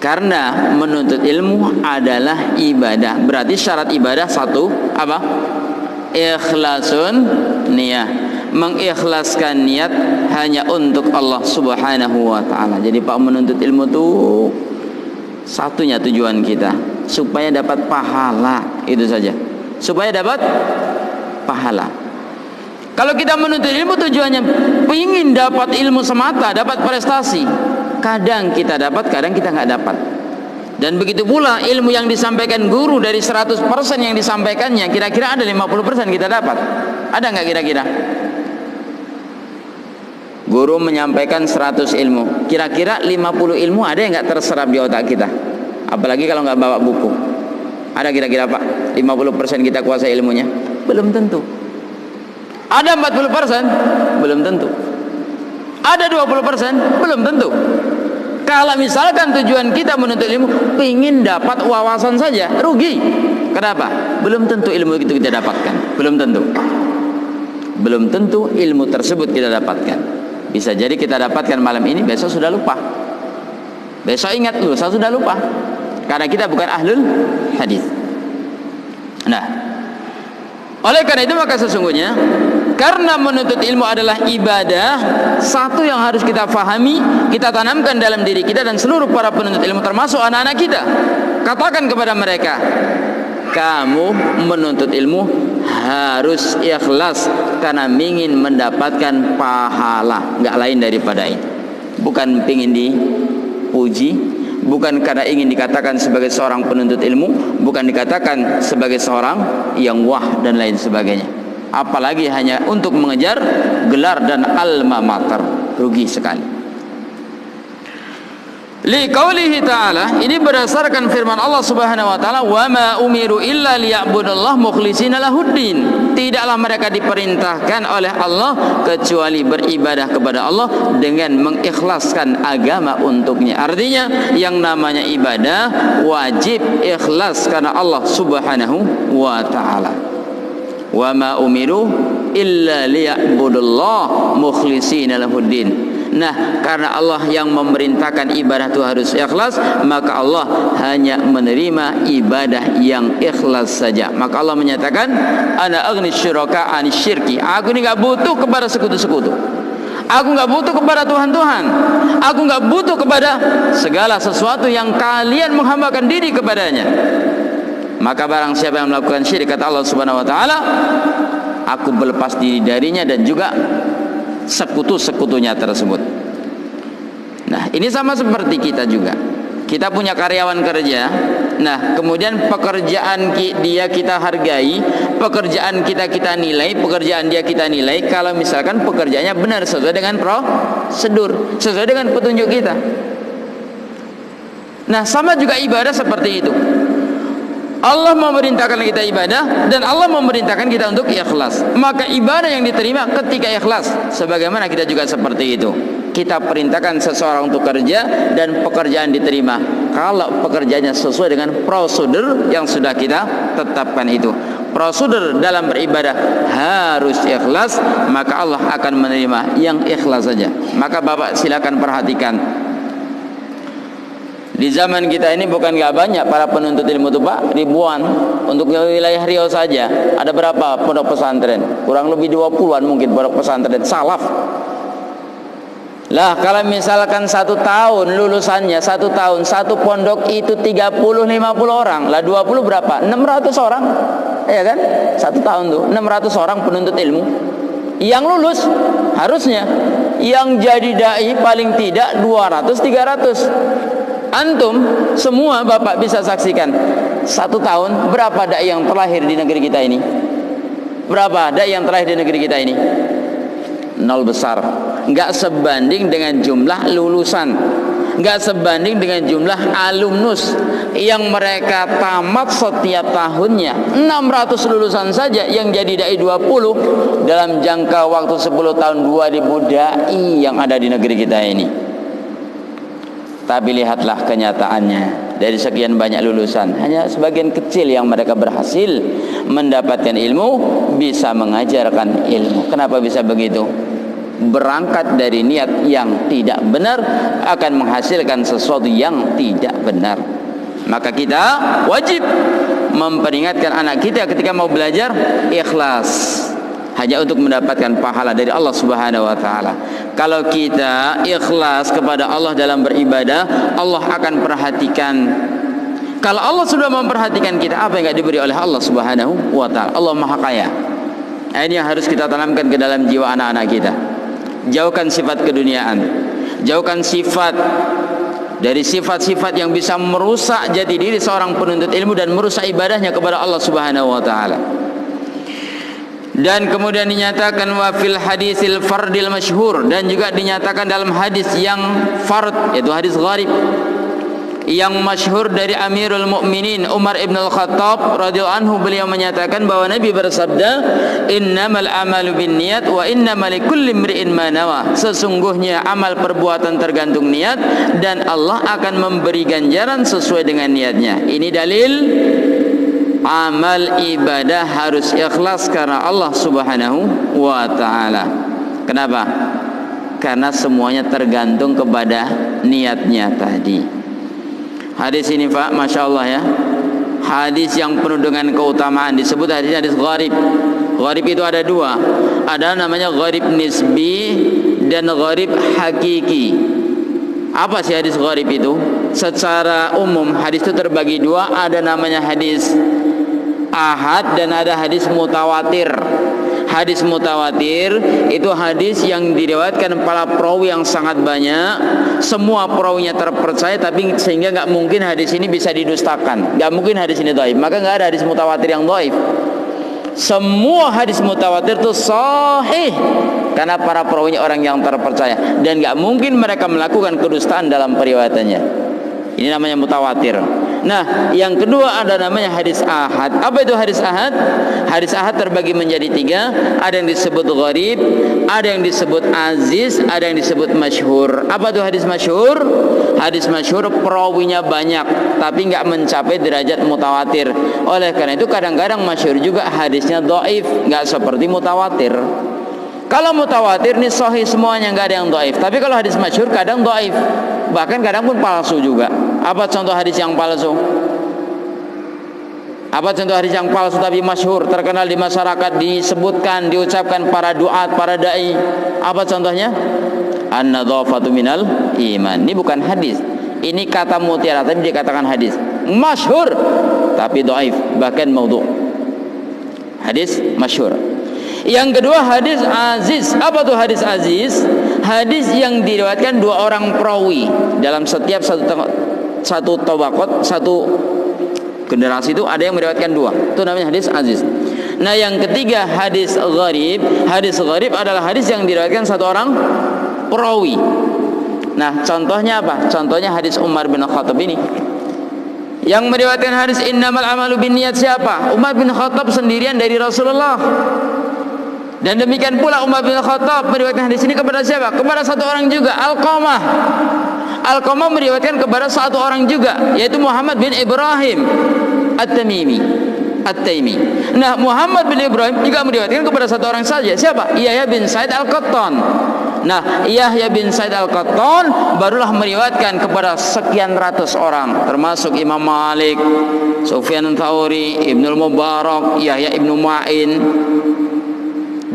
Karena menuntut ilmu adalah ibadah. Berarti syarat ibadah satu apa? Ikhlasun niyah. Mengikhlaskan niat hanya untuk Allah Subhanahu wa ta'ala. Jadi Pak, menuntut ilmu itu satunya tujuan kita supaya dapat pahala, itu saja. Supaya dapat pahala. Kalau kita menuntut ilmu tujuannya ingin dapat ilmu semata, dapat prestasi, kadang kita dapat, kadang kita nggak dapat. Dan begitu pula ilmu yang disampaikan guru, dari 100% yang disampaikannya, kira-kira ada 50% kita dapat. Ada nggak kira-kira? Guru menyampaikan 100 ilmu, kira-kira 50 ilmu ada yang nggak terserap di otak kita? Apalagi kalau nggak bawa buku. Ada kira-kira Pak 50% kita kuasai ilmunya? Belum tentu. Ada 40%? Belum tentu. Ada 20%? Belum tentu. Kalau misalkan tujuan kita menuntut ilmu ingin dapat wawasan saja, rugi. Kenapa? Belum tentu ilmu itu kita dapatkan. Belum tentu. Belum tentu ilmu tersebut kita dapatkan. Bisa jadi kita dapatkan malam ini, besok sudah lupa. Besok ingat, lusa sudah lupa. Karena kita bukan ahlul hadis. Nah, oleh karena itu maka sesungguhnya karena menuntut ilmu adalah ibadah, satu yang harus kita fahami, kita tanamkan dalam diri kita dan seluruh para penuntut ilmu termasuk anak-anak kita. Katakan kepada mereka, kamu menuntut ilmu harus ikhlas karena ingin mendapatkan pahala, enggak lain daripada itu. Bukan ingin dipuji, bukan karena ingin dikatakan sebagai seorang penuntut ilmu, bukan dikatakan sebagai seorang yang wah dan lain sebagainya. Apalagi hanya untuk mengejar gelar dan alma mater, rugi sekali. Liqaulihi ta'ala, ini berdasarkan firman Allah Subhanahu wa taala, wa ma umiru illa liya'budullaha mukhlishina lahuddin. Tidaklah mereka diperintahkan oleh Allah kecuali beribadah kepada Allah dengan mengikhlaskan agama untuknya. Artinya yang namanya ibadah wajib ikhlas karena Allah Subhanahu wa taala. Wa ma umiru illa liya'budullaha mukhlishina lahuddin. Nah, karena Allah yang memerintahkan ibadah itu harus ikhlas, maka Allah hanya menerima ibadah yang ikhlas saja. Maka Allah menyatakan, ana aghni syuraka an syirki. Aku ini enggak butuh kepada sekutu-sekutu. Aku enggak butuh kepada Tuhan-Tuhan. Aku enggak butuh kepada segala sesuatu yang kalian menghambakan diri kepadanya. Maka barang siapa yang melakukan syirik, kata Allah Subhanahu wa taala, aku berlepas diri darinya dan juga sekutu-sekutunya tersebut. Nah, ini sama seperti kita juga. Kita punya karyawan kerja. Nah, kemudian pekerjaan dia kita hargai, pekerjaan kita nilai, pekerjaan dia kita nilai. Kalau misalkan pekerjaannya benar sesuai dengan prosedur, sesuai dengan petunjuk kita. Nah, sama juga ibadah seperti itu. Allah memerintahkan kita ibadah dan Allah memerintahkan kita untuk ikhlas. Maka ibadah yang diterima ketika ikhlas. Sebagaimana kita juga seperti itu. Kita perintahkan seseorang untuk kerja dan pekerjaan diterima kalau pekerjaannya sesuai dengan prosedur yang sudah kita tetapkan itu. Prosedur dalam beribadah harus ikhlas, maka Allah akan menerima yang ikhlas saja. Maka Bapak silakan perhatikan, di zaman kita ini bukan gak banyak para penuntut ilmu itu Pak, ribuan. Untuk wilayah Riau saja ada berapa pondok pesantren? Kurang lebih 20-an mungkin pondok pesantren salaf. Lah kalau misalkan 1 tahun lulusannya, 1 tahun satu pondok itu 30-50 orang, lah 20 berapa? 600 orang, ya kan? 1 tahun tuh 600 orang penuntut ilmu yang lulus harusnya. Yang jadi dai paling tidak 200-300. Antum semua Bapak bisa saksikan 1 tahun berapa dai yang terlahir di negeri kita ini? Berapa dai yang terlahir di negeri kita ini? Nol besar. Enggak sebanding dengan jumlah lulusan, enggak sebanding dengan jumlah alumnus yang mereka tamat setiap tahunnya. 600 lulusan saja yang jadi dai 20 dalam jangka waktu 10 tahun 2000 dai yang ada di negeri kita ini. Tapi lihatlah kenyataannya, dari sekian banyak lulusan hanya sebagian kecil yang mereka berhasil mendapatkan ilmu, bisa mengajarkan ilmu. Kenapa bisa begitu? Berangkat dari niat yang tidak benar akan menghasilkan sesuatu yang tidak benar. Maka kita wajib memperingatkan anak kita ketika mau belajar ikhlas, hanya untuk mendapatkan pahala dari Allah Subhanahu wa taala. Kalau kita ikhlas kepada Allah dalam beribadah, Allah akan perhatikan. Kalau Allah sudah memperhatikan kita, apa yang tidak diberi oleh Allah Subhanahu wa taala? Allah Maha Kaya. Ini yang harus kita tanamkan ke dalam jiwa anak-anak kita. Jauhkan sifat keduniaan, jauhkan sifat dari sifat-sifat yang bisa merusak jati diri seorang penuntut ilmu dan merusak ibadahnya kepada Allah Subhanahu wa taala. Dan kemudian dinyatakan wa fil hadisil fardil masyhur, dan juga dinyatakan dalam hadis yang fard, yaitu hadis gharib yang masyhur dari Amirul Mukminin Umar ibn al-Khattab radhiyallahu anhu. Beliau menyatakan bahwa Nabi bersabda, innamal amalu binniyat wa innamal likulli imri'in ma nawa. Sesungguhnya amal perbuatan tergantung niat dan Allah akan memberi ganjaran sesuai dengan niatnya. Ini dalil amal ibadah harus ikhlas karena Allah Subhanahu wa taala. Kenapa? Karena semuanya tergantung kepada niatnya tadi. Hadis ini Pak, Masya Allah ya, hadis yang penuh dengan keutamaan. Disebut hadis gharib. Gharib itu ada 2. Ada namanya gharib nisbi dan gharib hakiki. Apa sih hadis gharib itu? Secara umum hadis itu terbagi 2. Ada namanya hadis ahad dan ada hadis mutawatir. Hadis mutawatir itu hadis yang diriwayatkan para perawi yang sangat banyak, semua perawinya terpercaya, tapi sehingga nggak mungkin hadis ini bisa didustakan, nggak mungkin hadis ini dhaif, maka nggak ada hadis mutawatir yang dhaif. Semua hadis mutawatir itu sahih karena para perawinya orang yang terpercaya dan nggak mungkin mereka melakukan kedustaan dalam periwayatannya. Ini namanya mutawatir. Nah, yang kedua ada namanya hadis ahad. Apa itu hadis ahad? Hadis ahad terbagi menjadi 3. Ada yang disebut gharib, ada yang disebut aziz, ada yang disebut masyhur. Apa itu hadis masyhur? Hadis masyhur perawinya banyak tapi nggak mencapai derajat mutawatir. Oleh karena itu kadang-kadang masyhur juga hadisnya dhaif, nggak seperti mutawatir. Kalau mutawatir ini sahih semuanya, nggak ada yang dhaif. Tapi kalau hadis masyhur kadang dhaif, bahkan kadang pun palsu juga. Apa contoh hadis yang palsu? Apa contoh hadis yang palsu tapi masyhur, terkenal di masyarakat, disebutkan, diucapkan para duat, para dai? Apa contohnya? An-nadhafatu minal iman. Ini bukan hadis. Ini kata mutiara tapi dikatakan hadis. Masyhur tapi dhaif, bahkan maudhu. Hadis masyhur. Yang kedua hadis aziz. Apa tuh hadis aziz? Hadis yang diriwayatkan dua orang perawi dalam setiap satu tabaqat, satu generasi itu ada yang meriwayatkan dua. Itu namanya hadis aziz. Nah, yang ketiga hadis gharib. Hadis gharib adalah hadis yang diriwayatkan satu orang perawi. Nah, contohnya apa? Contohnya hadis Umar bin Khattab ini. Yang meriwayatkan hadis innamal amalu binniyat siapa? Umar bin Khattab sendirian dari Rasulullah. Dan demikian pula Umar bin Khattab meriwayatkan hadis ini kepada siapa? Kepada satu orang juga, Alqamah. Alqamah meriwayatkan kepada satu orang juga, yaitu Muhammad bin Ibrahim At-Taimi. Nah, Muhammad bin Ibrahim juga meriwayatkan kepada satu orang saja. Siapa? Yahya bin Sa'id Al-Qattan. Nah, Yahya bin Sa'id Al-Qattan barulah meriwayatkan kepada sekian ratus orang, termasuk Imam Malik, Sufyan Tsauri, Ibnu Mubarak, Yahya Ibnu Ma'in,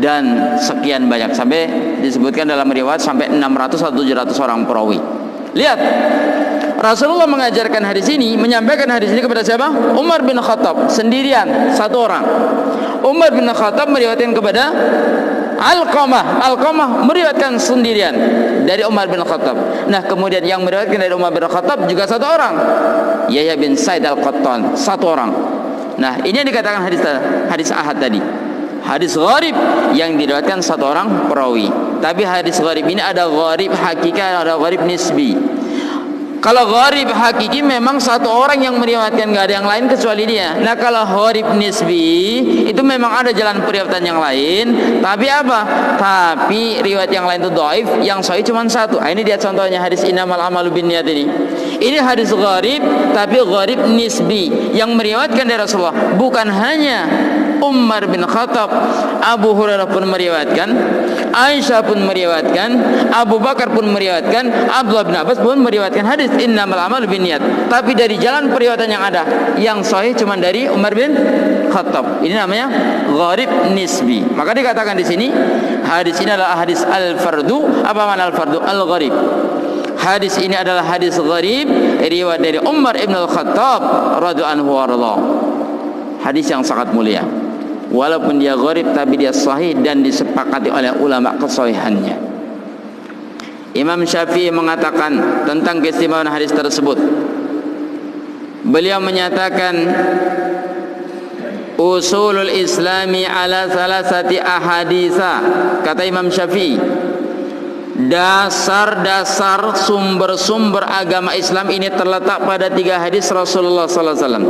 dan sekian banyak, sampai disebutkan dalam riwayat sampai 600 atau 700 orang perawi. Lihat, Rasulullah mengajarkan hadis ini, menyampaikan hadis ini kepada siapa? Umar bin Khattab sendirian, satu orang. Umar bin Khattab meriwayatkan kepada Alqamah meriwayatkan sendirian dari Umar bin Khattab. Nah, kemudian yang meriwayatkan dari Umar bin Khattab juga satu orang, Yahya bin Sa'id Al-Qattan, satu orang. Nah, ini yang dikatakan hadis ahad tadi. Hadis gharib yang diriwayatkan satu orang perawi. Tapi hadis gharib ini ada gharib hakiki, ada gharib nisbi. Kalau gharib hakiki memang satu orang yang meriwayatkan, nggak ada yang lain kecuali dia. Nah, kalau gharib nisbi itu memang ada jalan periwayatan yang lain, tapi apa? Tapi riwayat yang lain itu dhaif, yang sahih cuma satu. Nah, ini dia contohnya hadis innamal amalu binniyat ini. Ini hadis gharib, tapi gharib nisbi yang meriwayatkan dari Rasulullah. Bukan hanya Umar bin Khattab, Abu Hurairah pun meriwayatkan, Aisyah pun meriwayatkan, Abu Bakar pun meriwayatkan, Abdullah bin Abbas pun meriwayatkan hadis innamal amalu binniyat. Tapi dari jalan periwayatan yang ada, yang sahih cuma dari Umar bin Khattab. Ini namanya gharib nisbi. Maka dikatakan di sini hadis ini adalah hadis al-fardu. Apa makna al-fardu? Al-gharib. Hadis ini adalah hadis gharib riwayat dari Umar ibn al-Khattab radhiyallahu anhu warḍah. Hadis yang sangat mulia. Walaupun dia gharib tapi dia sahih dan disepakati oleh ulama kesahihannya. Imam Syafi'i mengatakan tentang keistimewaan hadis tersebut. Beliau menyatakan usulul islami ala salasati ahaditsa. Kata Imam Syafi'i, dasar-dasar sumber-sumber agama Islam ini terletak pada 3 hadis Rasulullah sallallahu alaihi wasallam.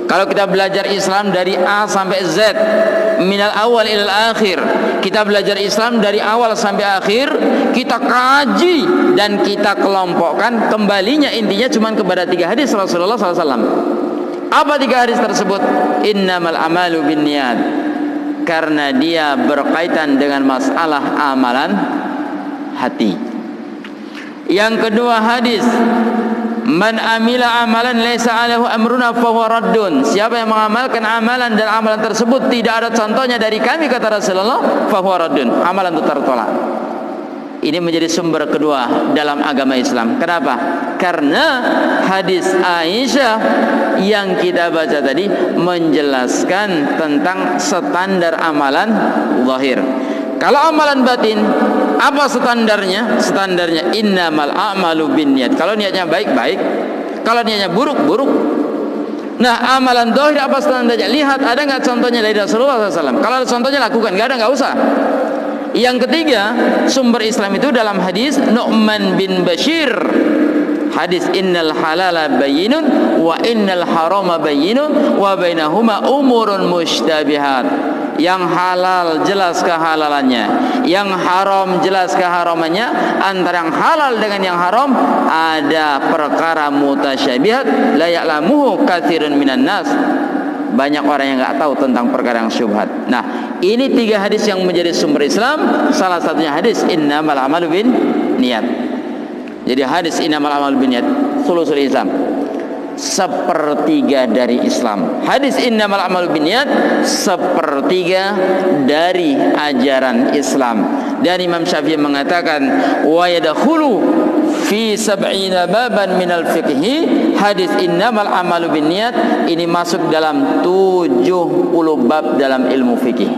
Kalau kita belajar Islam dari A sampai Z, minal awal ilal akhir, kita belajar Islam dari awal sampai akhir, kita kaji dan kita kelompokkan, kembalinya intinya cuma kepada 3 hadis Rasulullah SAW. Apa 3 hadis tersebut? Innamal amalu binniyat, karena dia berkaitan dengan masalah amalan hati. Yang kedua hadis, man amila amalan laisa alaihi amruna fahuwa raddun. Siapa yang mengamalkan amalan dan amalan tersebut tidak ada contohnya dari kami, kata Rasulullah, fahuwa raddun, amalan itu tertolak. Ini menjadi sumber kedua dalam agama Islam. Kenapa? Karena hadis Aisyah yang kita baca tadi menjelaskan tentang standar amalan zahir. Kalau amalan batin, apa standarnya? Standarnya innamal a'malu binniyat. Kalau niatnya baik, baik. Kalau niatnya buruk, buruk. Nah, amalan zahir apa standarnya? Lihat, ada nggak contohnya dari Rasulullah SAW? Kalau ada contohnya, lakukan. Nggak ada, nggak usah. Yang ketiga, sumber Islam itu dalam hadis Nu'man bin Bashir. Hadis innal halala bayyinun wa innal harama bayyinun wa bainahuma umurun mushtabihat. Yang halal jelas kehalalannya, yang haram jelas keharamannya. Antara yang halal dengan yang haram ada perkara mutasyabihat la ya'lamuhu katsirun minan nas. Banyak orang yang enggak tahu tentang perkara yang syubhat. Nah, ini 3 hadis yang menjadi sumber Islam. Salah satunya hadis innamal amalu bin niyat. Jadi hadis innamal amalu bin niyat sulusul Islam, 1/3 dari Islam. Hadis innamal amalu binniyat 1/3 dari ajaran Islam. Dan Imam Syafi'i mengatakan wa yadkhulu fi 70 baban minal fiqhi. Hadis innamal amalu binniyat ini masuk dalam 70 bab dalam ilmu fikih.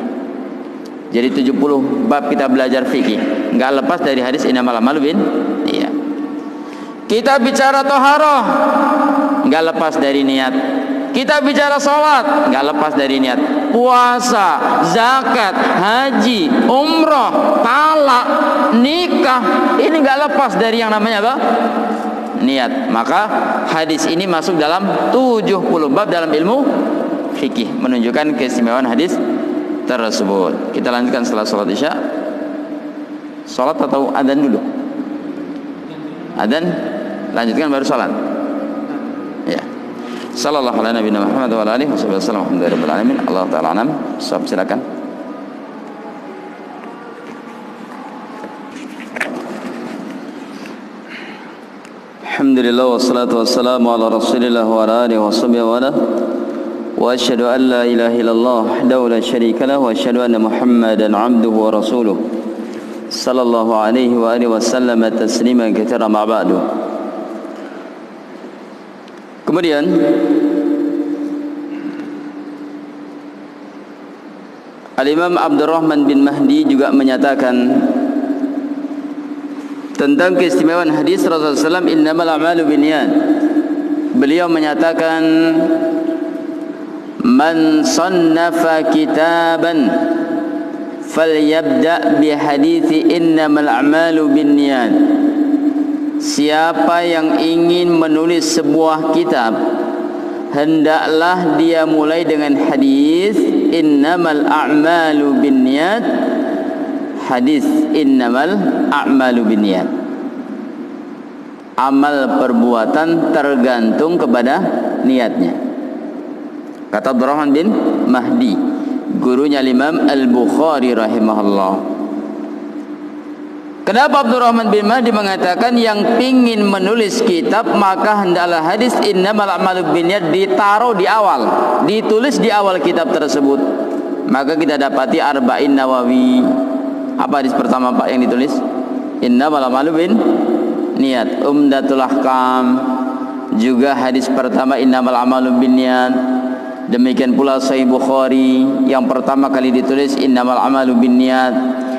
Jadi 70 bab kita belajar fikih, enggak lepas dari hadis innamal a'malu bin niat. Kita bicara taharah, enggak lepas dari niat. Kita bicara salat, enggak lepas dari niat. Puasa, zakat, haji, umrah, talak, nikah, ini enggak lepas dari yang namanya apa? Niat. Maka hadis ini masuk dalam 70 bab dalam ilmu fikih, menunjukkan keistimewaan hadis tersebut. Kita lanjutkan setelah salat Isya. Salat atau adzan dulu? Adzan, lanjutkan baru salat. Ya. Sallallahu ala nabiyina Muhammad wa ala alihi wasallam. Alhamdulillahirabbil alamin. Allah taala alam. Silakan. Alhamdulillah wassalatu wassalamu ala Rasulillah wa ala alihi washabbihi wa ala. Wa asyhadu an la ilaha illallah wahdahu la syarika lahu wa asyhadu anna Muhammadan 'abduhu wa rasuluh. Sallallahu alaihi wa alihi wasallam tasliman katsiran ma ba'du. Kemudian Al-Imam Abdurrahman bin Mahdi juga menyatakan tentang keistimewaan hadis Rasulullah SAW, innamal a'malu binniyat. Beliau menyatakan, man sannafa kitaban falyabda bihadithi innamal a'malu binniyat. Siapa yang ingin menulis sebuah kitab, hendaklah dia mulai dengan hadis innamal a'malu binniyat. Hadis innamal a'malu binniyat. Amal perbuatan tergantung kepada niatnya. Kata Abdurrahman bin Mahdi, gurunya Imam Al-Bukhari rahimahullah. Kenapa Abdurrahman bin Mahdi mengatakan yang pingin menulis kitab maka hendaklah hadis innamal a'malu binniyat ditaruh di awal, ditulis di awal kitab tersebut. Maka kita dapati Arba'in Nawawi. Apa hadis pertama Pak yang ditulis? Innamal a'malu binniyat. Umdatul Ahkam juga hadis pertama innamal a'malu binniyat. Demikian pula Sahih Bukhari yang pertama kali ditulis innamal a'malu binniyat.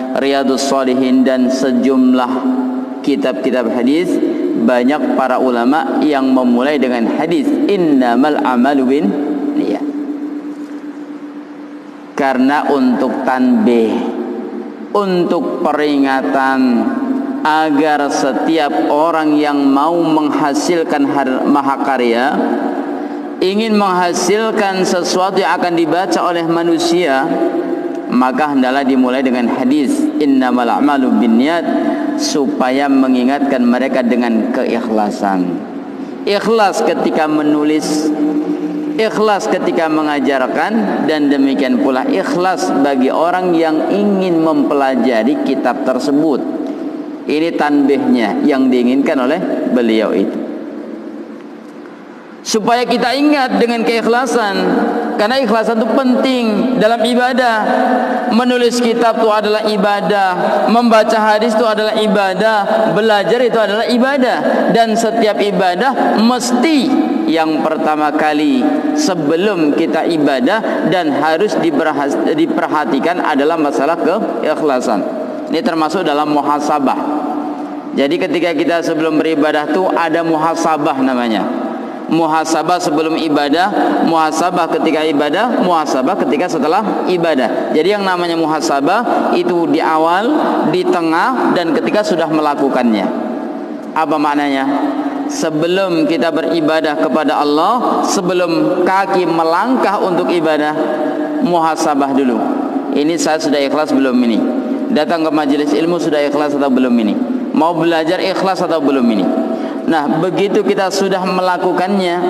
Riyadhus Shalihin dan sejumlah kitab-kitab hadis, banyak para ulama yang memulai dengan hadis innamal a'malu binniyat. Karena untuk tanbih, untuk peringatan agar setiap orang yang mau menghasilkan mahakarya, ingin menghasilkan sesuatu yang akan dibaca oleh manusia, maka hendaklah dimulai dengan hadis innamal a'malu binniyat, supaya mengingatkan mereka dengan keikhlasan. Ikhlas ketika menulis, ikhlas ketika mengajarkan, dan demikian pula ikhlas bagi orang yang ingin mempelajari kitab tersebut. Ini tanbihnya yang diinginkan oleh beliau itu, supaya kita ingat dengan keikhlasan. Karena ikhlasan itu penting dalam ibadah. Menulis kitab itu adalah ibadah, membaca hadis itu adalah ibadah, belajar itu adalah ibadah. Dan setiap ibadah mesti yang pertama kali sebelum kita ibadah dan harus diperhatikan adalah masalah keikhlasan. Ini termasuk dalam muhasabah. Jadi ketika kita sebelum beribadah itu ada muhasabah namanya. Muhasabah sebelum ibadah, muhasabah ketika ibadah, muhasabah ketika setelah ibadah. Jadi yang namanya muhasabah itu di awal, di tengah, dan ketika sudah melakukannya. Apa maknanya? Sebelum kita beribadah kepada Allah, sebelum kaki melangkah untuk ibadah, muhasabah dulu. Ini saya sudah ikhlas belum ini? Datang ke majelis ilmu sudah ikhlas atau belum ini? Mau belajar ikhlas atau belum ini? Nah, begitu kita sudah melakukannya,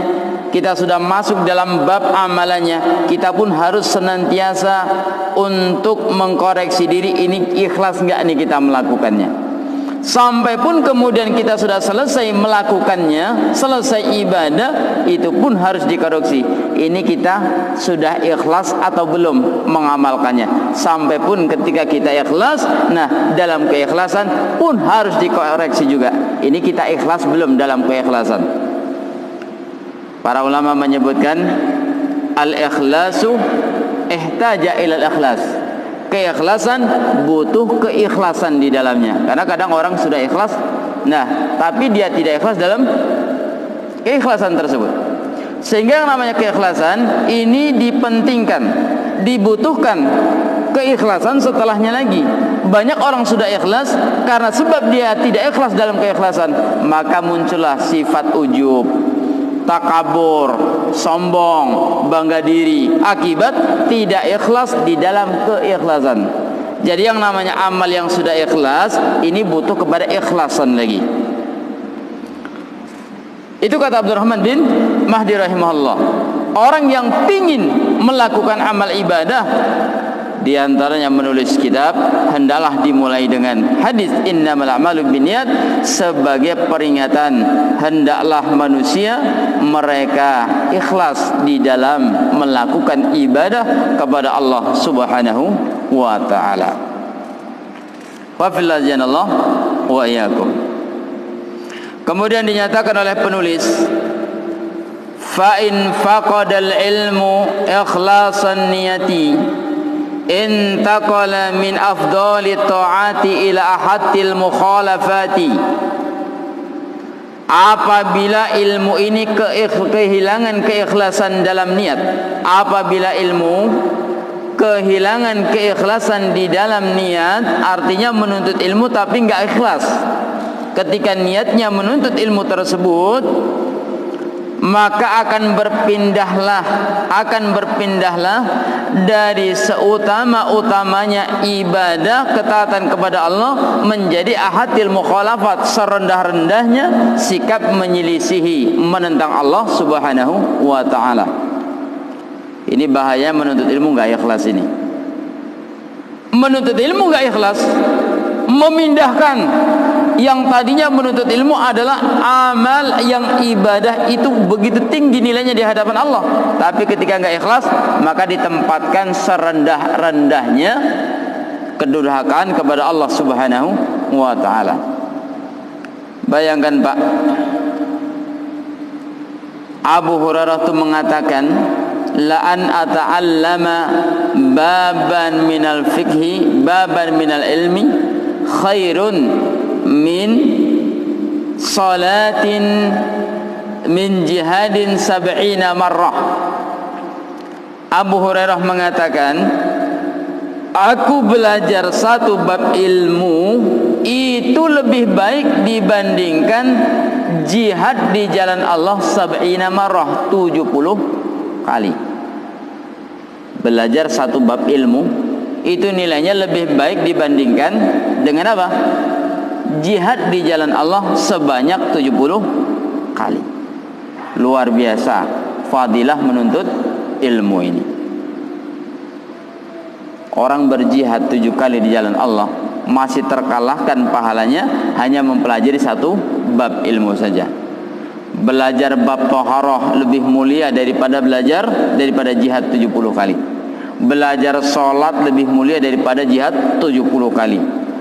kita sudah masuk dalam bab amalannya, kita pun harus senantiasa untuk mengkoreksi diri, ini ikhlas enggak nih kita melakukannya. Sampai pun kemudian kita sudah selesai melakukannya, selesai ibadah, itu pun harus dikoreksi. Ini kita sudah ikhlas atau belum mengamalkannya. Sampai pun ketika kita ikhlas, nah dalam keikhlasan pun harus dikoreksi juga. Ini kita ikhlas belum dalam keikhlasan. Para ulama menyebutkan al-ikhlasu ihtaja ila al-ikhlas. Keikhlasan butuh keikhlasan di dalamnya. Karena kadang orang sudah ikhlas, nah tapi dia tidak ikhlas dalam keikhlasan tersebut. Sehingga yang namanya keikhlasan ini dipentingkan, dibutuhkan keikhlasan setelahnya lagi. Banyak orang sudah ikhlas, karena sebab dia tidak ikhlas dalam keikhlasan, maka muncullah sifat ujub, takabur, sombong, bangga diri, akibat tidak ikhlas di dalam keikhlasan. Jadi yang namanya amal yang sudah ikhlas ini butuh kepada ikhlasan lagi. Itu kata Abdurrahman bin Mahdi rahimahullah. Orang yang ingin melakukan amal ibadah, di antaranya menulis kitab, hendaklah dimulai dengan hadis innamal a'malu binniyat sebagai peringatan hendaklah manusia mereka ikhlas di dalam melakukan ibadah kepada Allah Subhanahu wa taala. Wa fillah janallah wa iyyakum. Kemudian dinyatakan oleh penulis, fa in faqadal ilmu ikhlasan niyati intaqala min afdali ta'ati ila ahatil mukhalafati. Apabila ilmu ini kehilangan keikhlasan dalam niat, apabila ilmu kehilangan keikhlasan di dalam niat, artinya menuntut ilmu tapi enggak ikhlas. Ketika niatnya menuntut ilmu tersebut, maka akan berpindahlah dari seutama-utamanya ibadah ketaatan kepada Allah menjadi ahadil mukhalafat, serendah-rendahnya sikap menyelisihi, menentang Allah Subhanahu wa taala. Ini bahaya menuntut ilmu enggak ikhlas ini. Menuntut ilmu enggak ikhlas memindahkan yang tadinya menuntut ilmu adalah amal yang ibadah itu begitu tinggi nilainya di hadapan Allah, tapi ketika enggak ikhlas maka ditempatkan serendah-rendahnya kedurhakaan kepada Allah Subhanahu wa taala. Bayangkan Pak, Abu Hurairah itu mengatakan la an ata'allama baban minal fiqhi baban minal ilmi khairun min salatin min jihadin sab'ina marrah. Abu Hurairah mengatakan, aku belajar satu bab ilmu itu lebih baik dibandingkan jihad di jalan Allah sab'ina marrah, 70 kali. Belajar satu bab ilmu itu nilainya lebih baik dibandingkan dengan apa? Jihad di jalan Allah sebanyak 70 kali. Luar biasa fadilah menuntut ilmu ini. Orang berjihad 7 kali di jalan Allah masih terkalahkan pahalanya hanya mempelajari satu bab ilmu saja. Belajar bab taharah lebih mulia daripada jihad 70 kali. Belajar sholat lebih mulia daripada jihad 70 kali.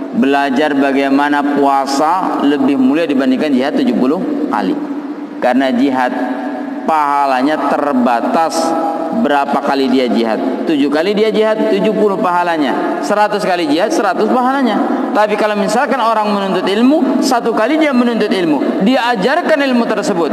Belajar bagaimana puasa lebih mulia dibandingkan jihad 70 kali. Karena jihad pahalanya terbatas. Berapa kali dia jihad? 7 kali dia jihad, 70 pahalanya. 100 kali jihad, 100 pahalanya. Tapi kalau misalkan orang menuntut ilmu, 1 kali dia menuntut ilmu, dia ajarkan ilmu tersebut,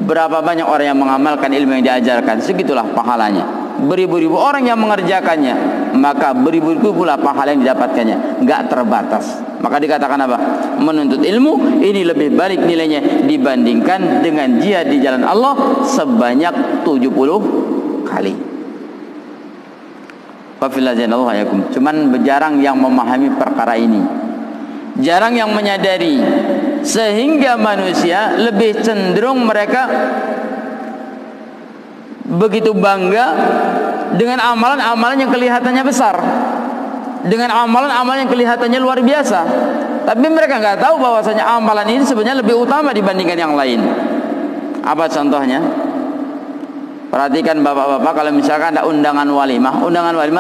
berapa banyak orang yang mengamalkan ilmu yang diajarkan, segitulah pahalanya. Beribu-ribu orang yang mengerjakannya, maka beribu-ribu pula pahala yang didapatkannya, enggak terbatas. Maka dikatakan apa? Menuntut ilmu ini lebih baik nilainya dibandingkan dengan jihad di jalan Allah sebanyak 70 kali. Cuman jarang yang memahami perkara ini, jarang yang menyadari, sehingga manusia lebih cenderung mereka begitu bangga dengan amalan-amalan yang kelihatannya besar, dengan amalan-amalan yang kelihatannya luar biasa, tapi mereka nggak tahu bahwasanya amalan ini sebenarnya lebih utama dibandingkan yang lain. Apa contohnya? Perhatikan bapak-bapak, kalau misalkan ada undangan walimah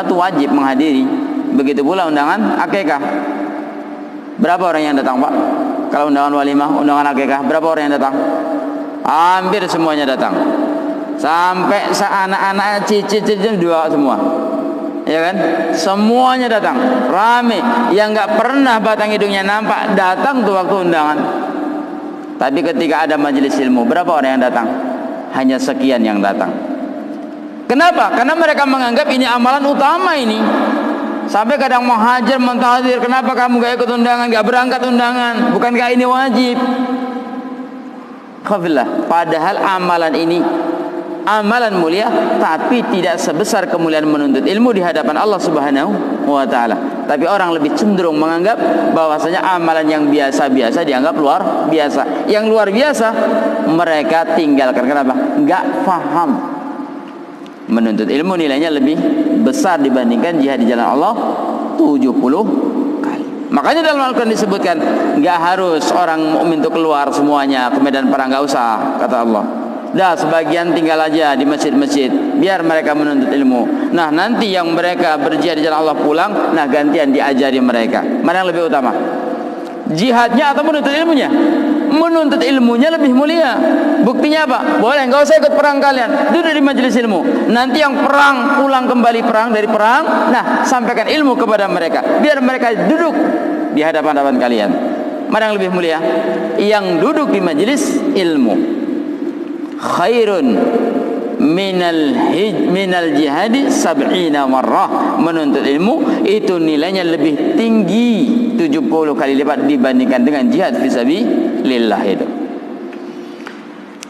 itu wajib menghadiri. Begitu pula undangan akikah. Berapa orang yang datang, Pak? Kalau undangan walimah, undangan akikah, berapa orang yang datang? Hampir semuanya datang. Sampai anak-anak cicit-cicit dua semua. ya kan? Semuanya datang, rame. Yang nggak pernah batang hidungnya nampak datang tuh waktu undangan. Tapi ketika ada majelis ilmu, berapa orang yang datang? Hanya sekian yang datang. Kenapa? Karena mereka menganggap ini amalan utama ini. Sampai kadang muhajir mentahdir, kenapa kamu gak ikut undangan, gak berangkat undangan? Bukankah ini wajib? Khafilah. Padahal amalan ini amalan mulia, tapi tidak sebesar kemuliaan menuntut ilmu di hadapan Allah Subhanahu wa taala. Tapi orang lebih cenderung menganggap bahwasanya amalan yang biasa-biasa dianggap luar biasa. Yang luar biasa mereka tinggalkan. Kenapa? Enggak paham. Menuntut ilmu nilainya lebih besar dibandingkan jihad di jalan Allah 70 kali. Makanya dalam Al-Quran disebutkan enggak harus orang mukmin itu keluar semuanya ke medan perang, enggak usah, kata Allah. Dah sebagian tinggal aja di masjid-masjid, biar mereka menuntut ilmu. Nah nanti yang mereka berjihad di jalan Allah pulang, nah gantian diajari mereka. Mana yang lebih utama? Jihadnya atau menuntut ilmunya? Menuntut ilmunya lebih mulia. Buktinya apa? Boleh, enggak usah ikut perang kalian, duduk di majelis ilmu. Nanti yang perang pulang kembali dari perang, nah sampaikan ilmu kepada mereka, biar mereka duduk di hadapan kalian. Mana yang lebih mulia? Yang duduk di majelis ilmu. Khairun minal jihadi sab'ina marrah. Menuntut ilmu itu nilainya lebih tinggi 70 kali lipat dibandingkan dengan jihad fisabilillah itu.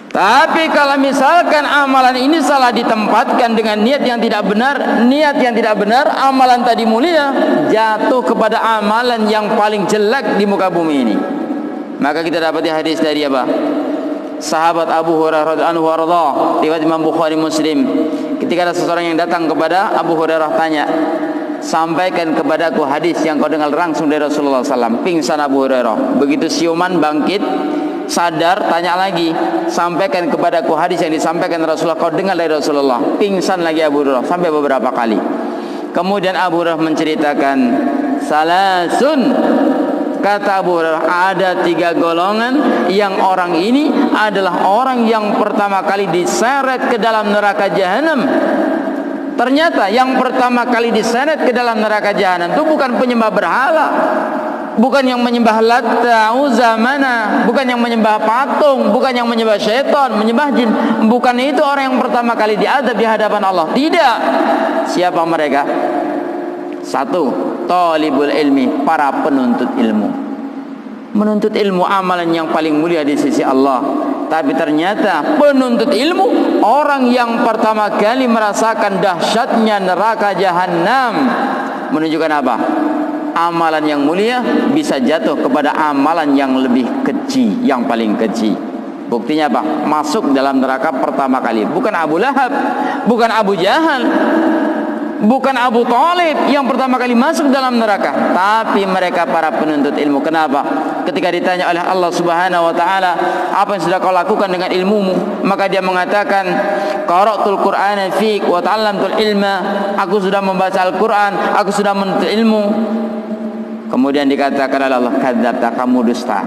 Tapi kalau misalkan amalan ini salah ditempatkan dengan niat yang tidak benar, amalan tadi mulia jatuh kepada amalan yang paling jelek di muka bumi ini. Maka kita dapat hadis dari apa? Sahabat Abu Hurairah radhiyallahu anhu, riwayat Imam Bukhari Muslim. Ketika ada seseorang yang datang kepada Abu Hurairah tanya, sampaikan kepadaku hadis yang kau dengar langsung dari Rasulullah SAW. Pingsan Abu Hurairah. Begitu siuman bangkit, sadar, tanya lagi, sampaikan kepadaku hadis yang disampaikan Rasulullah, kau dengar dari Rasulullah. Pingsan lagi Abu Hurairah sampai beberapa kali. Kemudian Abu Hurairah menceritakan, salasun, kata Abu Hurairah, ada 3 golongan yang orang ini adalah orang yang pertama kali diseret ke dalam neraka jahanam. Ternyata yang pertama kali diseret ke dalam neraka jahanam itu bukan penyembah berhala, bukan yang menyembah Latta, Uzza, Mana, bukan yang menyembah patung, bukan yang menyembah syaitan, menyembah jin. Bukan itu orang yang pertama kali diazab di hadapan Allah. Tidak. Siapa mereka? 1, talibul ilmi, para penuntut ilmu. Menuntut ilmu amalan yang paling mulia di sisi Allah. Tapi ternyata penuntut ilmu orang yang pertama kali merasakan dahsyatnya neraka jahanam. Menunjukkan apa? Amalan yang mulia bisa jatuh kepada amalan yang lebih keji, yang paling keji. Buktinya apa? Masuk dalam neraka pertama kali. Bukan Abu Lahab, bukan Abu Jahal, bukan Abu Thalib yang pertama kali masuk dalam neraka, tapi mereka para penuntut ilmu. Kenapa? Ketika ditanya oleh Allah Subhanahu wa taala, apa yang sudah kau lakukan dengan ilmumu? Maka dia mengatakan, qara'tul Qur'ana fiik wa ta'allamtul ilma. Aku sudah membaca Al-Qur'an, aku sudah menuntut ilmu. Kemudian dikatakan oleh Allah, kadzabta, kamu dusta.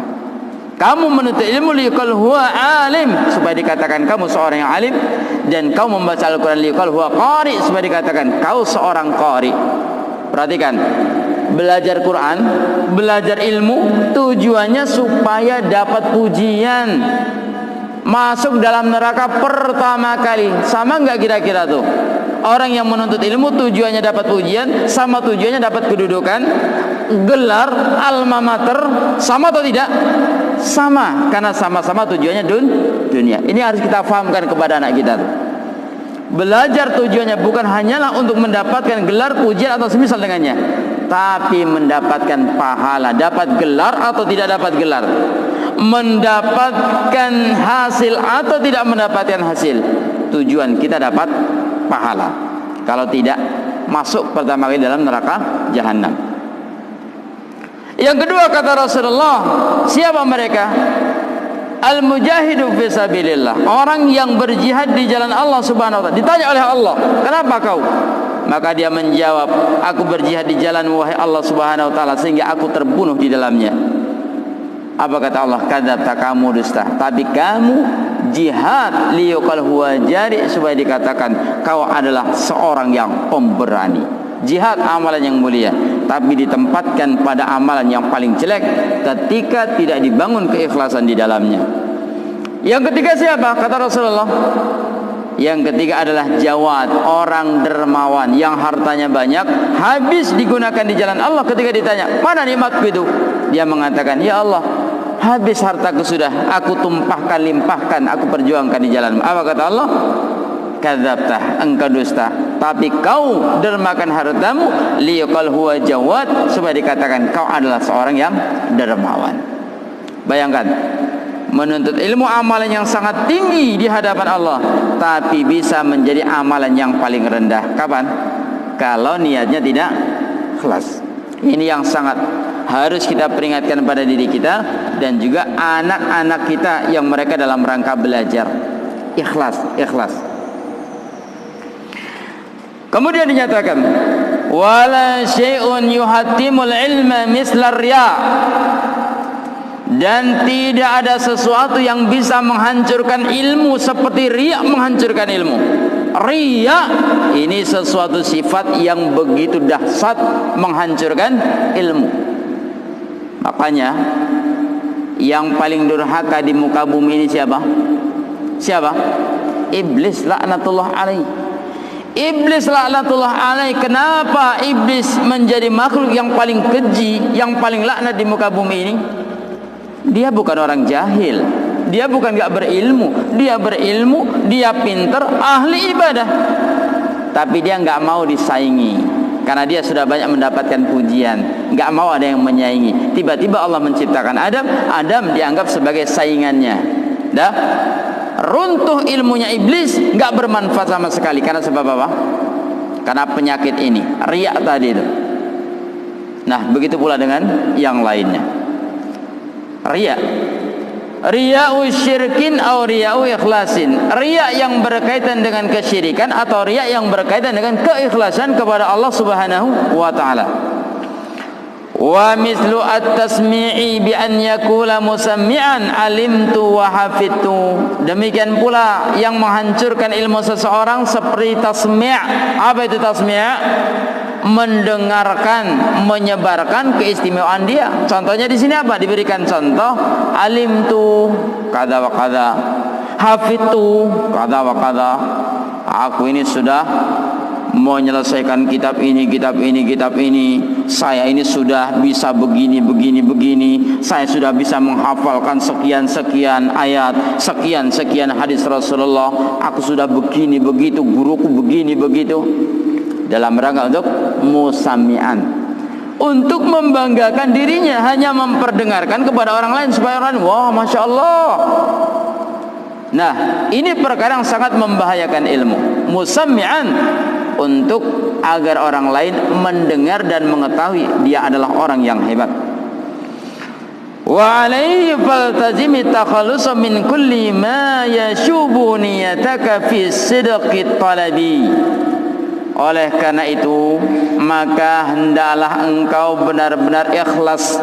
Kamu menuntut ilmu liqal huwa alim, supaya dikatakan kamu seorang yang alim, dan kau membaca Al-Quran liqal huwa qari, supaya dikatakan kau seorang qari. Perhatikan, belajar Quran, belajar ilmu tujuannya supaya dapat pujian. Masuk dalam neraka pertama kali. Sama enggak kira-kira tuh? Orang yang menuntut ilmu tujuannya dapat pujian, sama tujuannya dapat kedudukan, gelar, alma mater, sama atau tidak? Sama, karena sama-sama tujuannya dunia. Ini harus kita fahamkan kepada anak kita tuh. Belajar tujuannya bukan hanyalah untuk mendapatkan gelar, pujian atau semisal dengannya, tapi mendapatkan pahala. Dapat gelar atau tidak dapat gelar, mendapatkan hasil atau tidak mendapatkan hasil, tujuan kita dapat pahala. Kalau tidak, masuk pertama kali dalam neraka jahanam. Yang kedua kata Rasulullah, siapa mereka? Al-mujahidu fisabilillah, orang yang berjihad di jalan Allah Subhanahu wa taala. Ditanya oleh Allah, kenapa kau? Maka dia menjawab, aku berjihad di jalan wahai Allah Subhanahu wa taala sehingga aku terbunuh di dalamnya. Apa kata Allah? Kadzabta, kamu dusta. Tapi kamu jihad liyuqal huwa jari, supaya dikatakan kau adalah seorang yang pemberani. jihad amalan yang mulia, tapi ditempatkan pada amalan yang paling jelek ketika tidak dibangun keikhlasan di dalamnya. Yang ketiga siapa? Kata Rasulullah, yang ketiga adalah jawad, orang dermawan yang hartanya banyak, habis digunakan di jalan Allah. Ketika ditanya, mana nikmatku itu? Dia mengatakan, ya Allah, habis hartaku sudah, aku tumpahkan, limpahkan, aku perjuangkan di jalan. Apa kata Allah? Kadzabtah, engkau dusta, tapi kau dermakan hartamu liyaqal huwa jawad, supaya dikatakan kau adalah seorang yang dermawan. Bayangkan, menuntut ilmu amalan yang sangat tinggi di hadapan Allah, tapi bisa menjadi amalan yang paling rendah. Kapan? Kalau niatnya tidak ikhlas. Ini yang sangat harus kita peringatkan pada diri kita dan juga anak-anak kita yang mereka dalam rangka belajar. Ikhlas, ikhlas. Kemudian dinyatakan, wala syai'un yuhattimul ilma mislar riya, dan tidak ada sesuatu yang bisa menghancurkan ilmu seperti riya menghancurkan ilmu. Riya ini sesuatu sifat yang begitu dahsyat menghancurkan ilmu. Makanya yang paling durhaka di muka bumi ini siapa? Siapa? Iblis laknatullah alaih. Iblis laknatullah alaih. Kenapa iblis menjadi makhluk yang paling keji, yang paling laknat di muka bumi ini? Dia bukan orang jahil, dia bukan gak berilmu, dia berilmu, dia pinter, ahli ibadah, tapi dia gak mau disaingi karena dia sudah banyak mendapatkan pujian, gak mau ada yang menyaingi. Tiba-tiba Allah menciptakan Adam, Adam dianggap sebagai saingannya. Dah runtuh ilmunya iblis, gak bermanfaat sama sekali. Karena sebab apa? Karena penyakit ini, riya tadi itu. Nah, begitu pula dengan yang lainnya. Riya, riya'u syirkin atau riya'u ikhlasin. Riya yang berkaitan dengan kesyirikan atau riya yang berkaitan dengan keikhlasan kepada Allah Subhanahu wa taala. Wa mislu at-tasmi'i bi an yakula musammi'an alimtu wa hafidtu. Demikian pula yang menghancurkan ilmu seseorang seperti tasmi'. Apa itu tasmi'? Mendengarkan, menyebarkan keistimewaan dia. Contohnya di sini apa? Diberikan contoh, alimtu kada wa kada, hafidtu kada wa kada. Aku ini sudah menyelesaikan kitab ini, kitab ini, kitab ini. Saya ini sudah bisa begini, begini, begini. Saya sudah bisa menghafalkan sekian-sekian ayat, sekian-sekian hadis Rasulullah. Aku sudah begini, begitu. Guruku begini, begitu. Dalam rangka untuk musami'an, untuk membanggakan dirinya, hanya memperdengarkan kepada orang lain supaya orang lain, wah, masya Allah. Nah, ini perkara yang sangat membahayakan ilmu. Musami'an, untuk agar orang lain mendengar dan mengetahui dia adalah orang yang hebat. Wa alaihi faltazimi takhalusa min kulli ma yashubu niyataka fi sidqi talabi. Oleh karena itu, maka hendaklah engkau benar-benar ikhlas,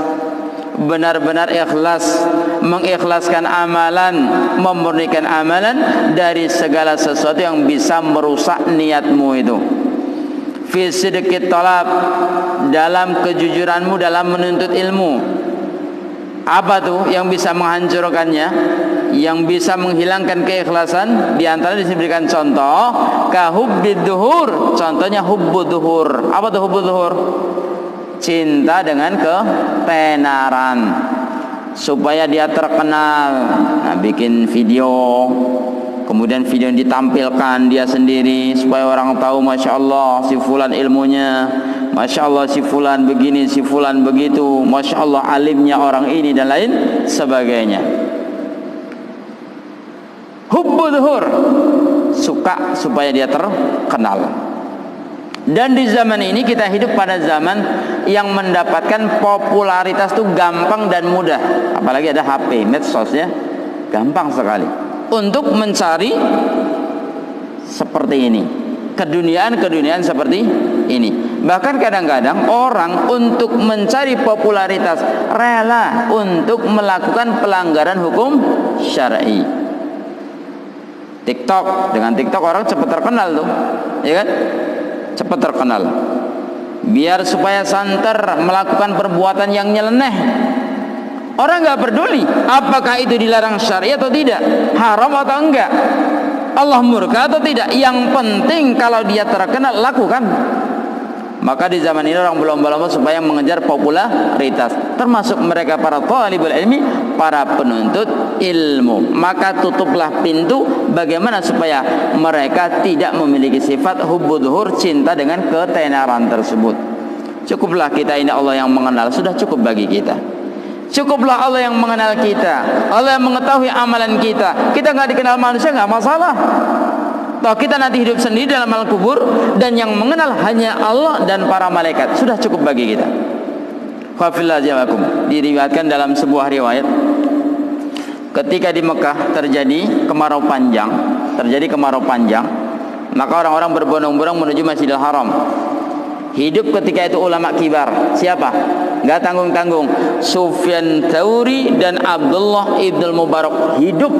benar-benar ikhlas, mengikhlaskan amalan, memurnikan amalan dari segala sesuatu yang bisa merusak niatmu itu. Fi sidqit talab, dalam kejujuranmu dalam menuntut ilmu. Apa tuh yang bisa menghancurkannya, yang bisa menghilangkan keikhlasan? Di antara disebutkan contoh, kahubbid duhur. Contohnya hubbud duhur. Apa tuh hubbud duhur? Cinta dengan ketenaran, supaya dia terkenal. Nah, bikin video, kemudian video yang ditampilkan dia sendiri supaya orang tahu, masya Allah si fulan ilmunya, masya Allah si fulan begini, si fulan begitu, masya Allah alimnya orang ini, dan lain sebagainya. Hubbud duhur, suka supaya dia terkenal. Dan di zaman ini kita hidup pada zaman yang mendapatkan popularitas itu gampang dan mudah. Apalagi ada HP, medsos ya, gampang sekali untuk mencari seperti ini, keduniaan seperti ini. Bahkan kadang-kadang orang untuk mencari popularitas rela untuk melakukan pelanggaran hukum syar'i. TikTok, dengan TikTok orang cepat terkenal tuh, ya kan? Cepat terkenal. biar supaya santer melakukan perbuatan yang nyeleneh. Orang nggak peduli apakah itu dilarang syariat atau tidak, haram atau enggak, Allah murka atau tidak. Yang penting kalau dia terkenal, lakukan. Maka di zaman ini orang berlomba-lomba supaya mengejar popularitas, termasuk mereka para talibul ilmi, para penuntut ilmu. Maka tutuplah pintu bagaimana supaya mereka tidak memiliki sifat hubbud dhuhur, cinta dengan ketenaran tersebut. Cukuplah kita ini Allah yang mengenal, sudah cukup bagi kita. Cukuplah Allah yang mengenal kita, Allah yang mengetahui amalan kita. Kita nggak dikenal manusia nggak masalah. Toh kita nanti hidup sendiri dalam alam kubur, dan yang mengenal hanya Allah dan para malaikat. Sudah cukup bagi kita. Khafillah jawakum. Diriwayatkan dalam sebuah riwayat, ketika di Mekah terjadi kemarau panjang, maka orang-orang berbondong-bondong menuju Masjidil Haram. Hidup ketika itu ulama kibar. Siapa? Gak tanggung-tanggung. Sufyan Tsauri dan Abdullah ibn al-Mubarak hidup.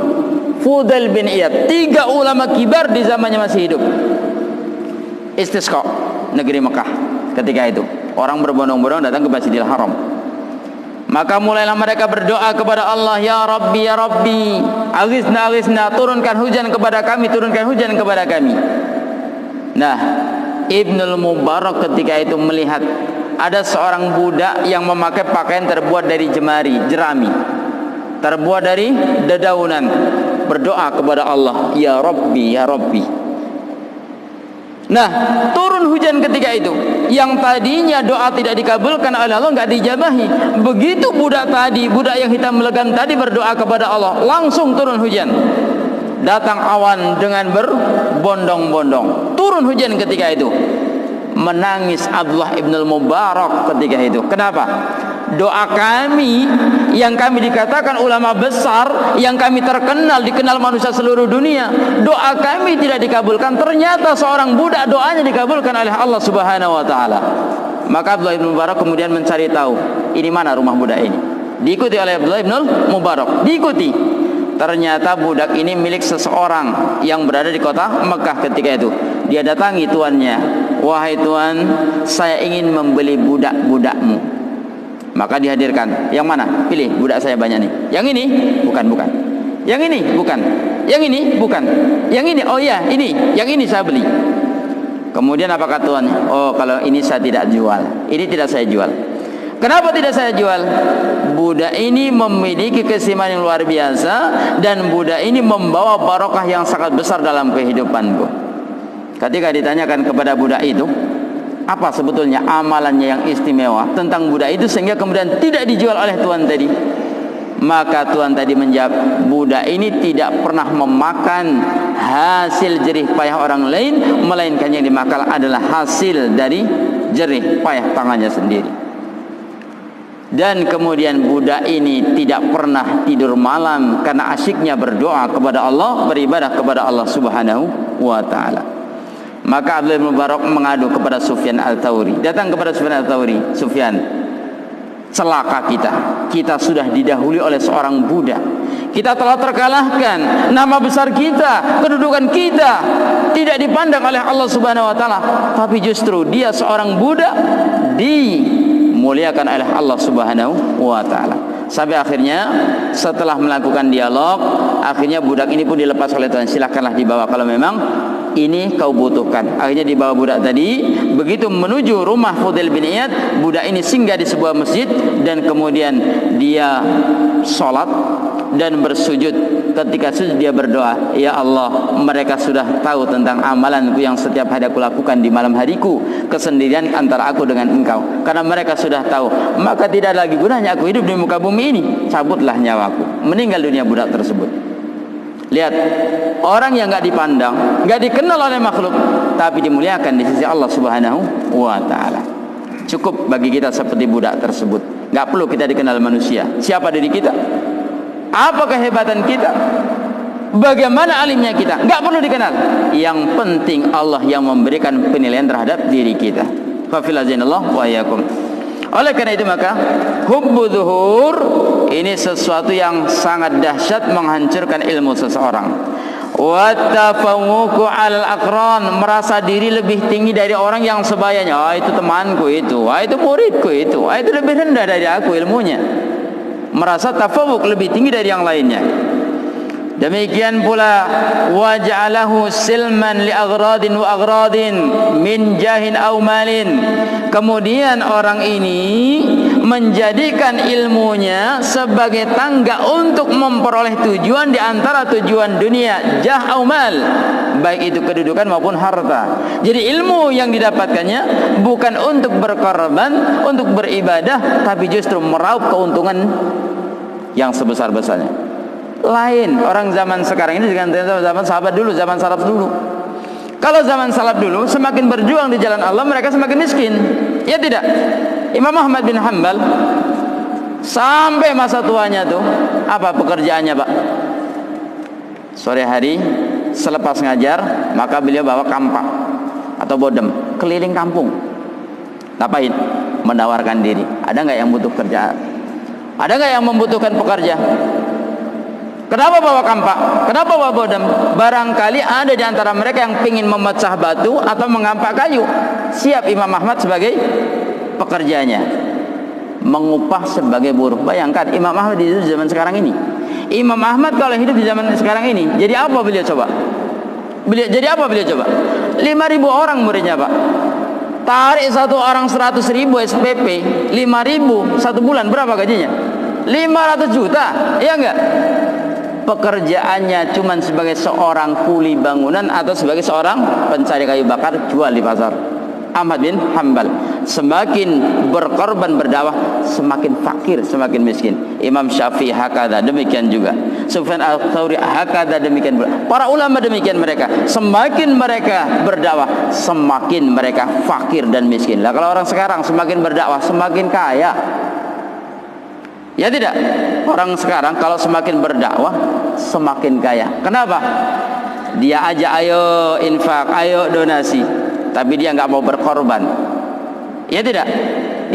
Fudail bin Iyad, 3 ulama kibar di zamannya masih hidup. Istisqa negeri Mekah ketika itu. Orang berbondong-bondong datang ke Masjidil Haram. Maka mulailah mereka berdoa kepada Allah, ya Rabbi, ya Rabbi, aghithna, turunkan hujan kepada kami, Nah, Ibnul Mubarak ketika itu melihat ada seorang budak yang memakai pakaian terbuat dari jerami, terbuat dari dedaunan, berdoa kepada Allah, ya Rabbi, ya Rabbi. Nah, turun hujan ketika itu. Yang tadinya doa tidak dikabulkan oleh Allah, enggak dijabahi. Begitu budak yang hitam legam tadi berdoa kepada Allah, langsung turun hujan. Datang awan dengan berbondong-bondong. Turun hujan ketika itu. Menangis Abdullah ibn al-Mubarak ketika itu. Kenapa? Doa kami yang kami dikatakan ulama besar, yang kami dikenal manusia seluruh dunia, doa kami tidak dikabulkan. Ternyata seorang budak doanya dikabulkan oleh Allah Subhanahu wa taala. Maka Abdullah ibn Mubarak kemudian mencari tahu, ini mana rumah budak ini. Diikuti oleh Abdullah ibn Mubarak. Diikuti. Ternyata budak ini milik seseorang yang berada di kota Mekah ketika itu. Dia datangi tuannya, wahai tuan, saya ingin membeli budak-budakmu. Maka dihadirkan, yang mana? Pilih, budak saya banyak nih. Yang ini? Bukan. Yang ini? Bukan. Yang ini? Bukan. Yang ini? Oh iya, ini. Yang ini saya beli. Kemudian apa kata tuannya? Oh, kalau ini saya tidak jual. Ini tidak saya jual. Kenapa tidak saya jual? Budak ini memiliki keistimewaan yang luar biasa, dan budak ini membawa barokah yang sangat besar dalam kehidupanku. Ketika ditanyakan kepada budak itu, apa sebetulnya amalannya yang istimewa tentang budak itu sehingga kemudian tidak dijual oleh tuan tadi? Maka tuan tadi menjawab, budak ini tidak pernah memakan hasil jerih payah orang lain, melainkan yang dimakan adalah hasil dari jerih payah tangannya sendiri. Dan kemudian budak ini tidak pernah tidur malam karena asyiknya berdoa kepada Allah, beribadah kepada Allah Subhanahu wa taala. Maka Abdullah bin Mubarak mengadu kepada Sufyan al-Tsauri. Datang kepada Sufyan al-Tsauri, Sufyan, celaka kita sudah didahului oleh seorang budak. Kita telah terkalahkan, nama besar kita, kedudukan kita tidak dipandang oleh Allah Subhanahu wa taala, tapi justru dia seorang budak dimuliakan oleh Allah Subhanahu wa taala. Sampai akhirnya setelah melakukan dialog, akhirnya budak ini pun dilepas oleh Tuhan. Silakanlah dibawa kalau memang ini kau butuhkan. Akhirnya dibawa budak tadi. Begitu menuju rumah Fudail bin Iyad, budak ini singgah di sebuah masjid, dan kemudian dia sholat dan bersujud. Ketika sujud dia berdoa, ya Allah, mereka sudah tahu tentang amalanku yang setiap hari aku lakukan di malam hariku, kesendirian antara aku dengan engkau. Karena mereka sudah tahu, maka tidak lagi gunanya aku hidup di muka bumi ini. Cabutlah nyawaku. Meninggal dunia budak tersebut. Lihat, orang yang enggak dipandang, enggak dikenal oleh makhluk, tapi dimuliakan di sisi Allah Subhanahu wa taala. Cukup bagi kita seperti budak tersebut. Enggak perlu kita dikenal manusia. Siapa diri kita? Apa kehebatan kita? Bagaimana alimnya kita? Enggak perlu dikenal. Yang penting Allah yang memberikan penilaian terhadap diri kita. Fafilazinallah wa iyyakum. Oleh karena itu maka hubbu zuhur ini sesuatu yang sangat dahsyat, menghancurkan ilmu seseorang. wa tafawuqu 'alal aqran, merasa diri lebih tinggi dari orang yang sebayanya. Itu temanku itu, itu muridku itu lebih rendah dari aku ilmunya. Merasa tafawuq, lebih tinggi dari yang lainnya. Demikian pula waja'alahu silman li aghradin wa aghradin min jahin aw malin. Kemudian orang ini menjadikan ilmunya sebagai tangga untuk memperoleh tujuan di antara tujuan dunia, jah aw mal, baik itu kedudukan maupun harta. Jadi ilmu yang didapatkannya bukan untuk berkorban, untuk beribadah, tapi justru meraup keuntungan yang sebesar-besarnya. Lain orang zaman sekarang ini dengan zaman sahabat dulu, zaman salaf dulu. Kalau zaman salaf dulu, semakin berjuang di jalan Allah, mereka semakin miskin. Ya tidak? Imam Ahmad bin Hanbal sampai masa tuanya tuh, apa pekerjaannya, Pak? Sore hari selepas ngajar, maka beliau bawa kampak atau bodem keliling kampung. Ngapain? Menawarkan diri. Ada nggak yang butuh kerjaan? Ada nggak yang membutuhkan pekerja? Kenapa bawa kampak? Kenapa bawa bodem? Barangkali ada di antara mereka yang ingin memecah batu atau mengampak kayu. Siap Imam Ahmad sebagai pekerjanya, mengupah sebagai buruh. Bayangkan Imam Ahmad di zaman sekarang ini. Imam Ahmad kalau hidup di zaman sekarang ini, jadi apa beliau coba? Jadi apa beliau coba? 5.000 orang muridnya, Pak. Tarik satu orang 100.000 SPP, 5.000 satu bulan, berapa gajinya? 500 juta, iya enggak? Pekerjaannya cuma sebagai seorang kuli bangunan atau sebagai seorang pencari kayu bakar, jual di pasar. Ahmad bin Hanbal semakin berkorban berdakwah, semakin fakir, semakin miskin. Imam Syafi'i hakada, demikian juga. Sufyan al-Thawri hakada, demikian juga. Para ulama demikian mereka. Semakin mereka berdakwah, semakin mereka fakir dan miskin. Lah kalau orang sekarang semakin berdakwah, semakin kaya. Ya tidak? Orang sekarang kalau semakin berdakwah semakin kaya. Kenapa? Dia ajak ayo infak, ayo donasi, tapi dia nggak mau berkorban. Ya tidak?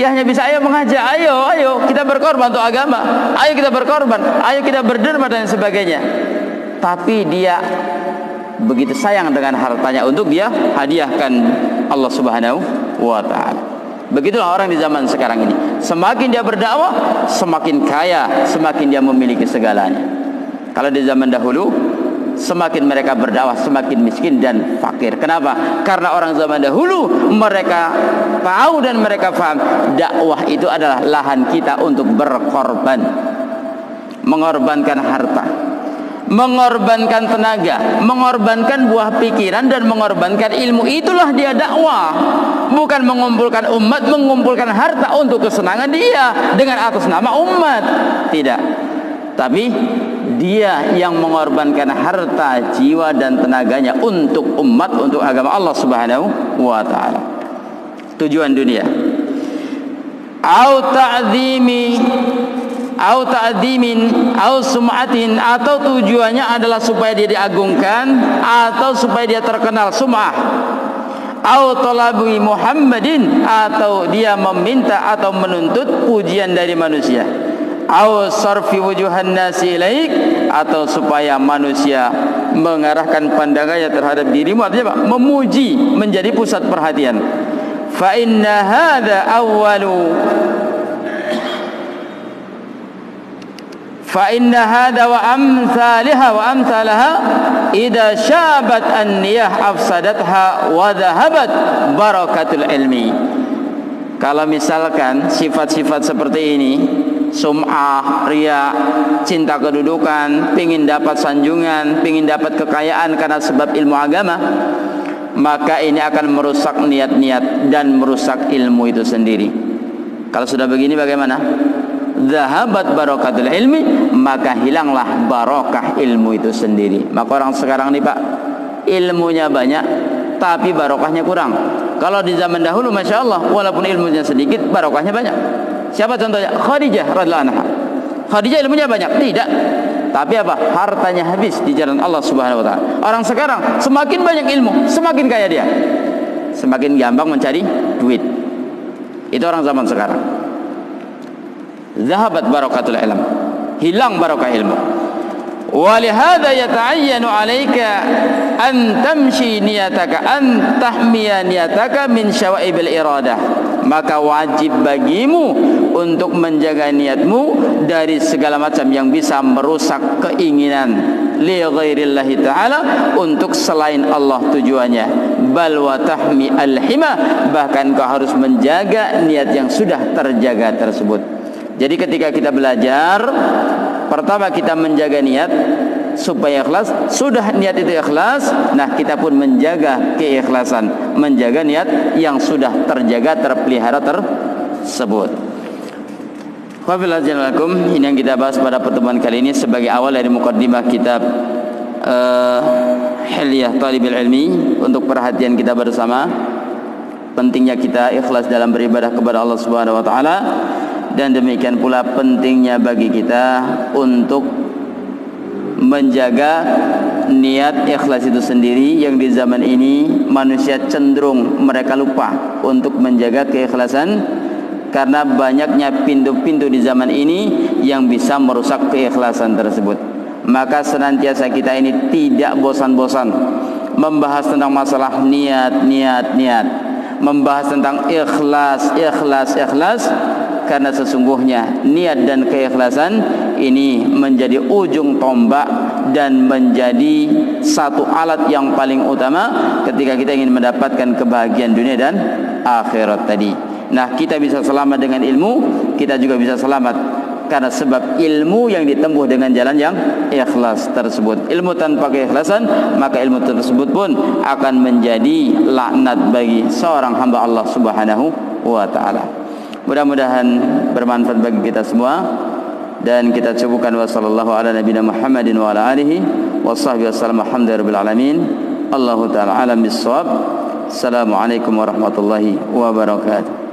Dia hanya bisa ayo mengajak, ayo kita berkorban untuk agama, ayo kita berkorban, ayo kita berderma dan sebagainya. Tapi dia begitu sayang dengan hartanya untuk dia hadiahkan Allah Subhanahu wa ta'ala. Begitulah orang di zaman sekarang ini. Semakin dia berdakwah, semakin kaya, semakin dia memiliki segalanya. Kalau di zaman dahulu, semakin mereka berdakwah, semakin miskin dan fakir. Kenapa? Karena orang zaman dahulu mereka tahu dan mereka paham dakwah itu adalah lahan kita untuk berkorban, mengorbankan harta, mengorbankan tenaga, mengorbankan buah pikiran, dan mengorbankan ilmu. Itulah dia dakwah. Bukan mengumpulkan umat, mengumpulkan harta untuk kesenangan dia dengan atas nama umat. Tidak. Tapi dia yang mengorbankan harta, jiwa dan tenaganya untuk umat, untuk agama Allah Subhanahu wa ta'ala. Tujuan dunia. Au ta'zimin au sum'atin, atau tujuannya adalah supaya dia diagungkan atau supaya dia terkenal, sum'ah. Au talabi Muhammadin, atau dia meminta atau menuntut pujian dari manusia. Au sarfi wujuhan nasi ilaik, atau supaya manusia mengarahkan pandangannya terhadap dirimu, artinya apa? Memuji, menjadi pusat perhatian. Fa inna hadza awwalu fa inna hadza wa amsalha idza syabat an-niyah afsadatha wa dhahabat barakatul ilmi. Kalau misalkan sifat-sifat seperti ini, sum'ah, riya, cinta kedudukan, pingin dapat sanjungan, pingin dapat kekayaan karena sebab ilmu agama, maka ini akan merusak niat-niat dan merusak ilmu itu sendiri. Kalau sudah begini bagaimana? Zahabat barakatul ilmi, maka hilanglah barokah ilmu itu sendiri. Maka orang sekarang nih Pak, ilmunya banyak tapi barokahnya kurang. Kalau di zaman dahulu Masya Allah, walaupun ilmunya sedikit, barokahnya banyak. Siapa contohnya? Khadijah radhiyallahu anha. Khadijah ilmunya banyak? Tidak. Tapi apa? Hartanya habis di jalan Allah Subhanahu wa ta'ala. Orang sekarang semakin banyak ilmu, semakin kaya dia, semakin gampang mencari duit. Itu orang zaman sekarang. Zahabat barakatul ilm, hilang barokah ilmu. ولهذا يتعين عليك أن تمشي نيتك أن تحمي نيتك من شوائب الإرادة. Maka wajib bagimu untuk menjaga niatmu dari segala macam yang bisa merusak keinginan li ghairillahi ta'ala, untuk selain Allah tujuannya. Bal wa tahmi al-hima, bahkan kau harus menjaga niat yang sudah terjaga tersebut. Jadi ketika kita belajar, pertama kita menjaga niat supaya ikhlas. Sudah niat itu ikhlas, nah kita pun menjaga keikhlasan, menjaga niat yang sudah terjaga, terpelihara tersebut. Wabillahikum, ini yang kita bahas pada pertemuan kali ini sebagai awal dari mukaddimah kitab Hilyah Talibil Ilmi, untuk perhatian kita bersama pentingnya kita ikhlas dalam beribadah kepada Allah Subhanahu wa taala, dan demikian pula pentingnya bagi kita untuk menjaga niat ikhlas itu sendiri, yang di zaman ini manusia cenderung mereka lupa untuk menjaga keikhlasan karena banyaknya pintu-pintu di zaman ini yang bisa merusak keikhlasan tersebut. Maka senantiasa kita ini tidak bosan-bosan membahas tentang masalah niat, membahas tentang ikhlas, karena sesungguhnya niat dan keikhlasan ini menjadi ujung tombak dan menjadi satu alat yang paling utama ketika kita ingin mendapatkan kebahagiaan dunia dan akhirat tadi. Nah, kita bisa selamat dengan ilmu, kita juga bisa selamat karena sebab ilmu yang ditempuh dengan jalan yang ikhlas tersebut. Ilmu tanpa keikhlasan, maka ilmu tersebut pun akan menjadi laknat bagi seorang hamba Allah Subhanahu wa taala. Mudah-mudahan bermanfaat bagi kita semua, dan kita cukupkan wa sallallahu ala nabiyina Muhammadin wa ala alihi washabbihi wasallam. Alhamdulillahirabbil alamin. Allahu taala alam bis-shawab. Assalamualaikum warahmatullahi wabarakatuh.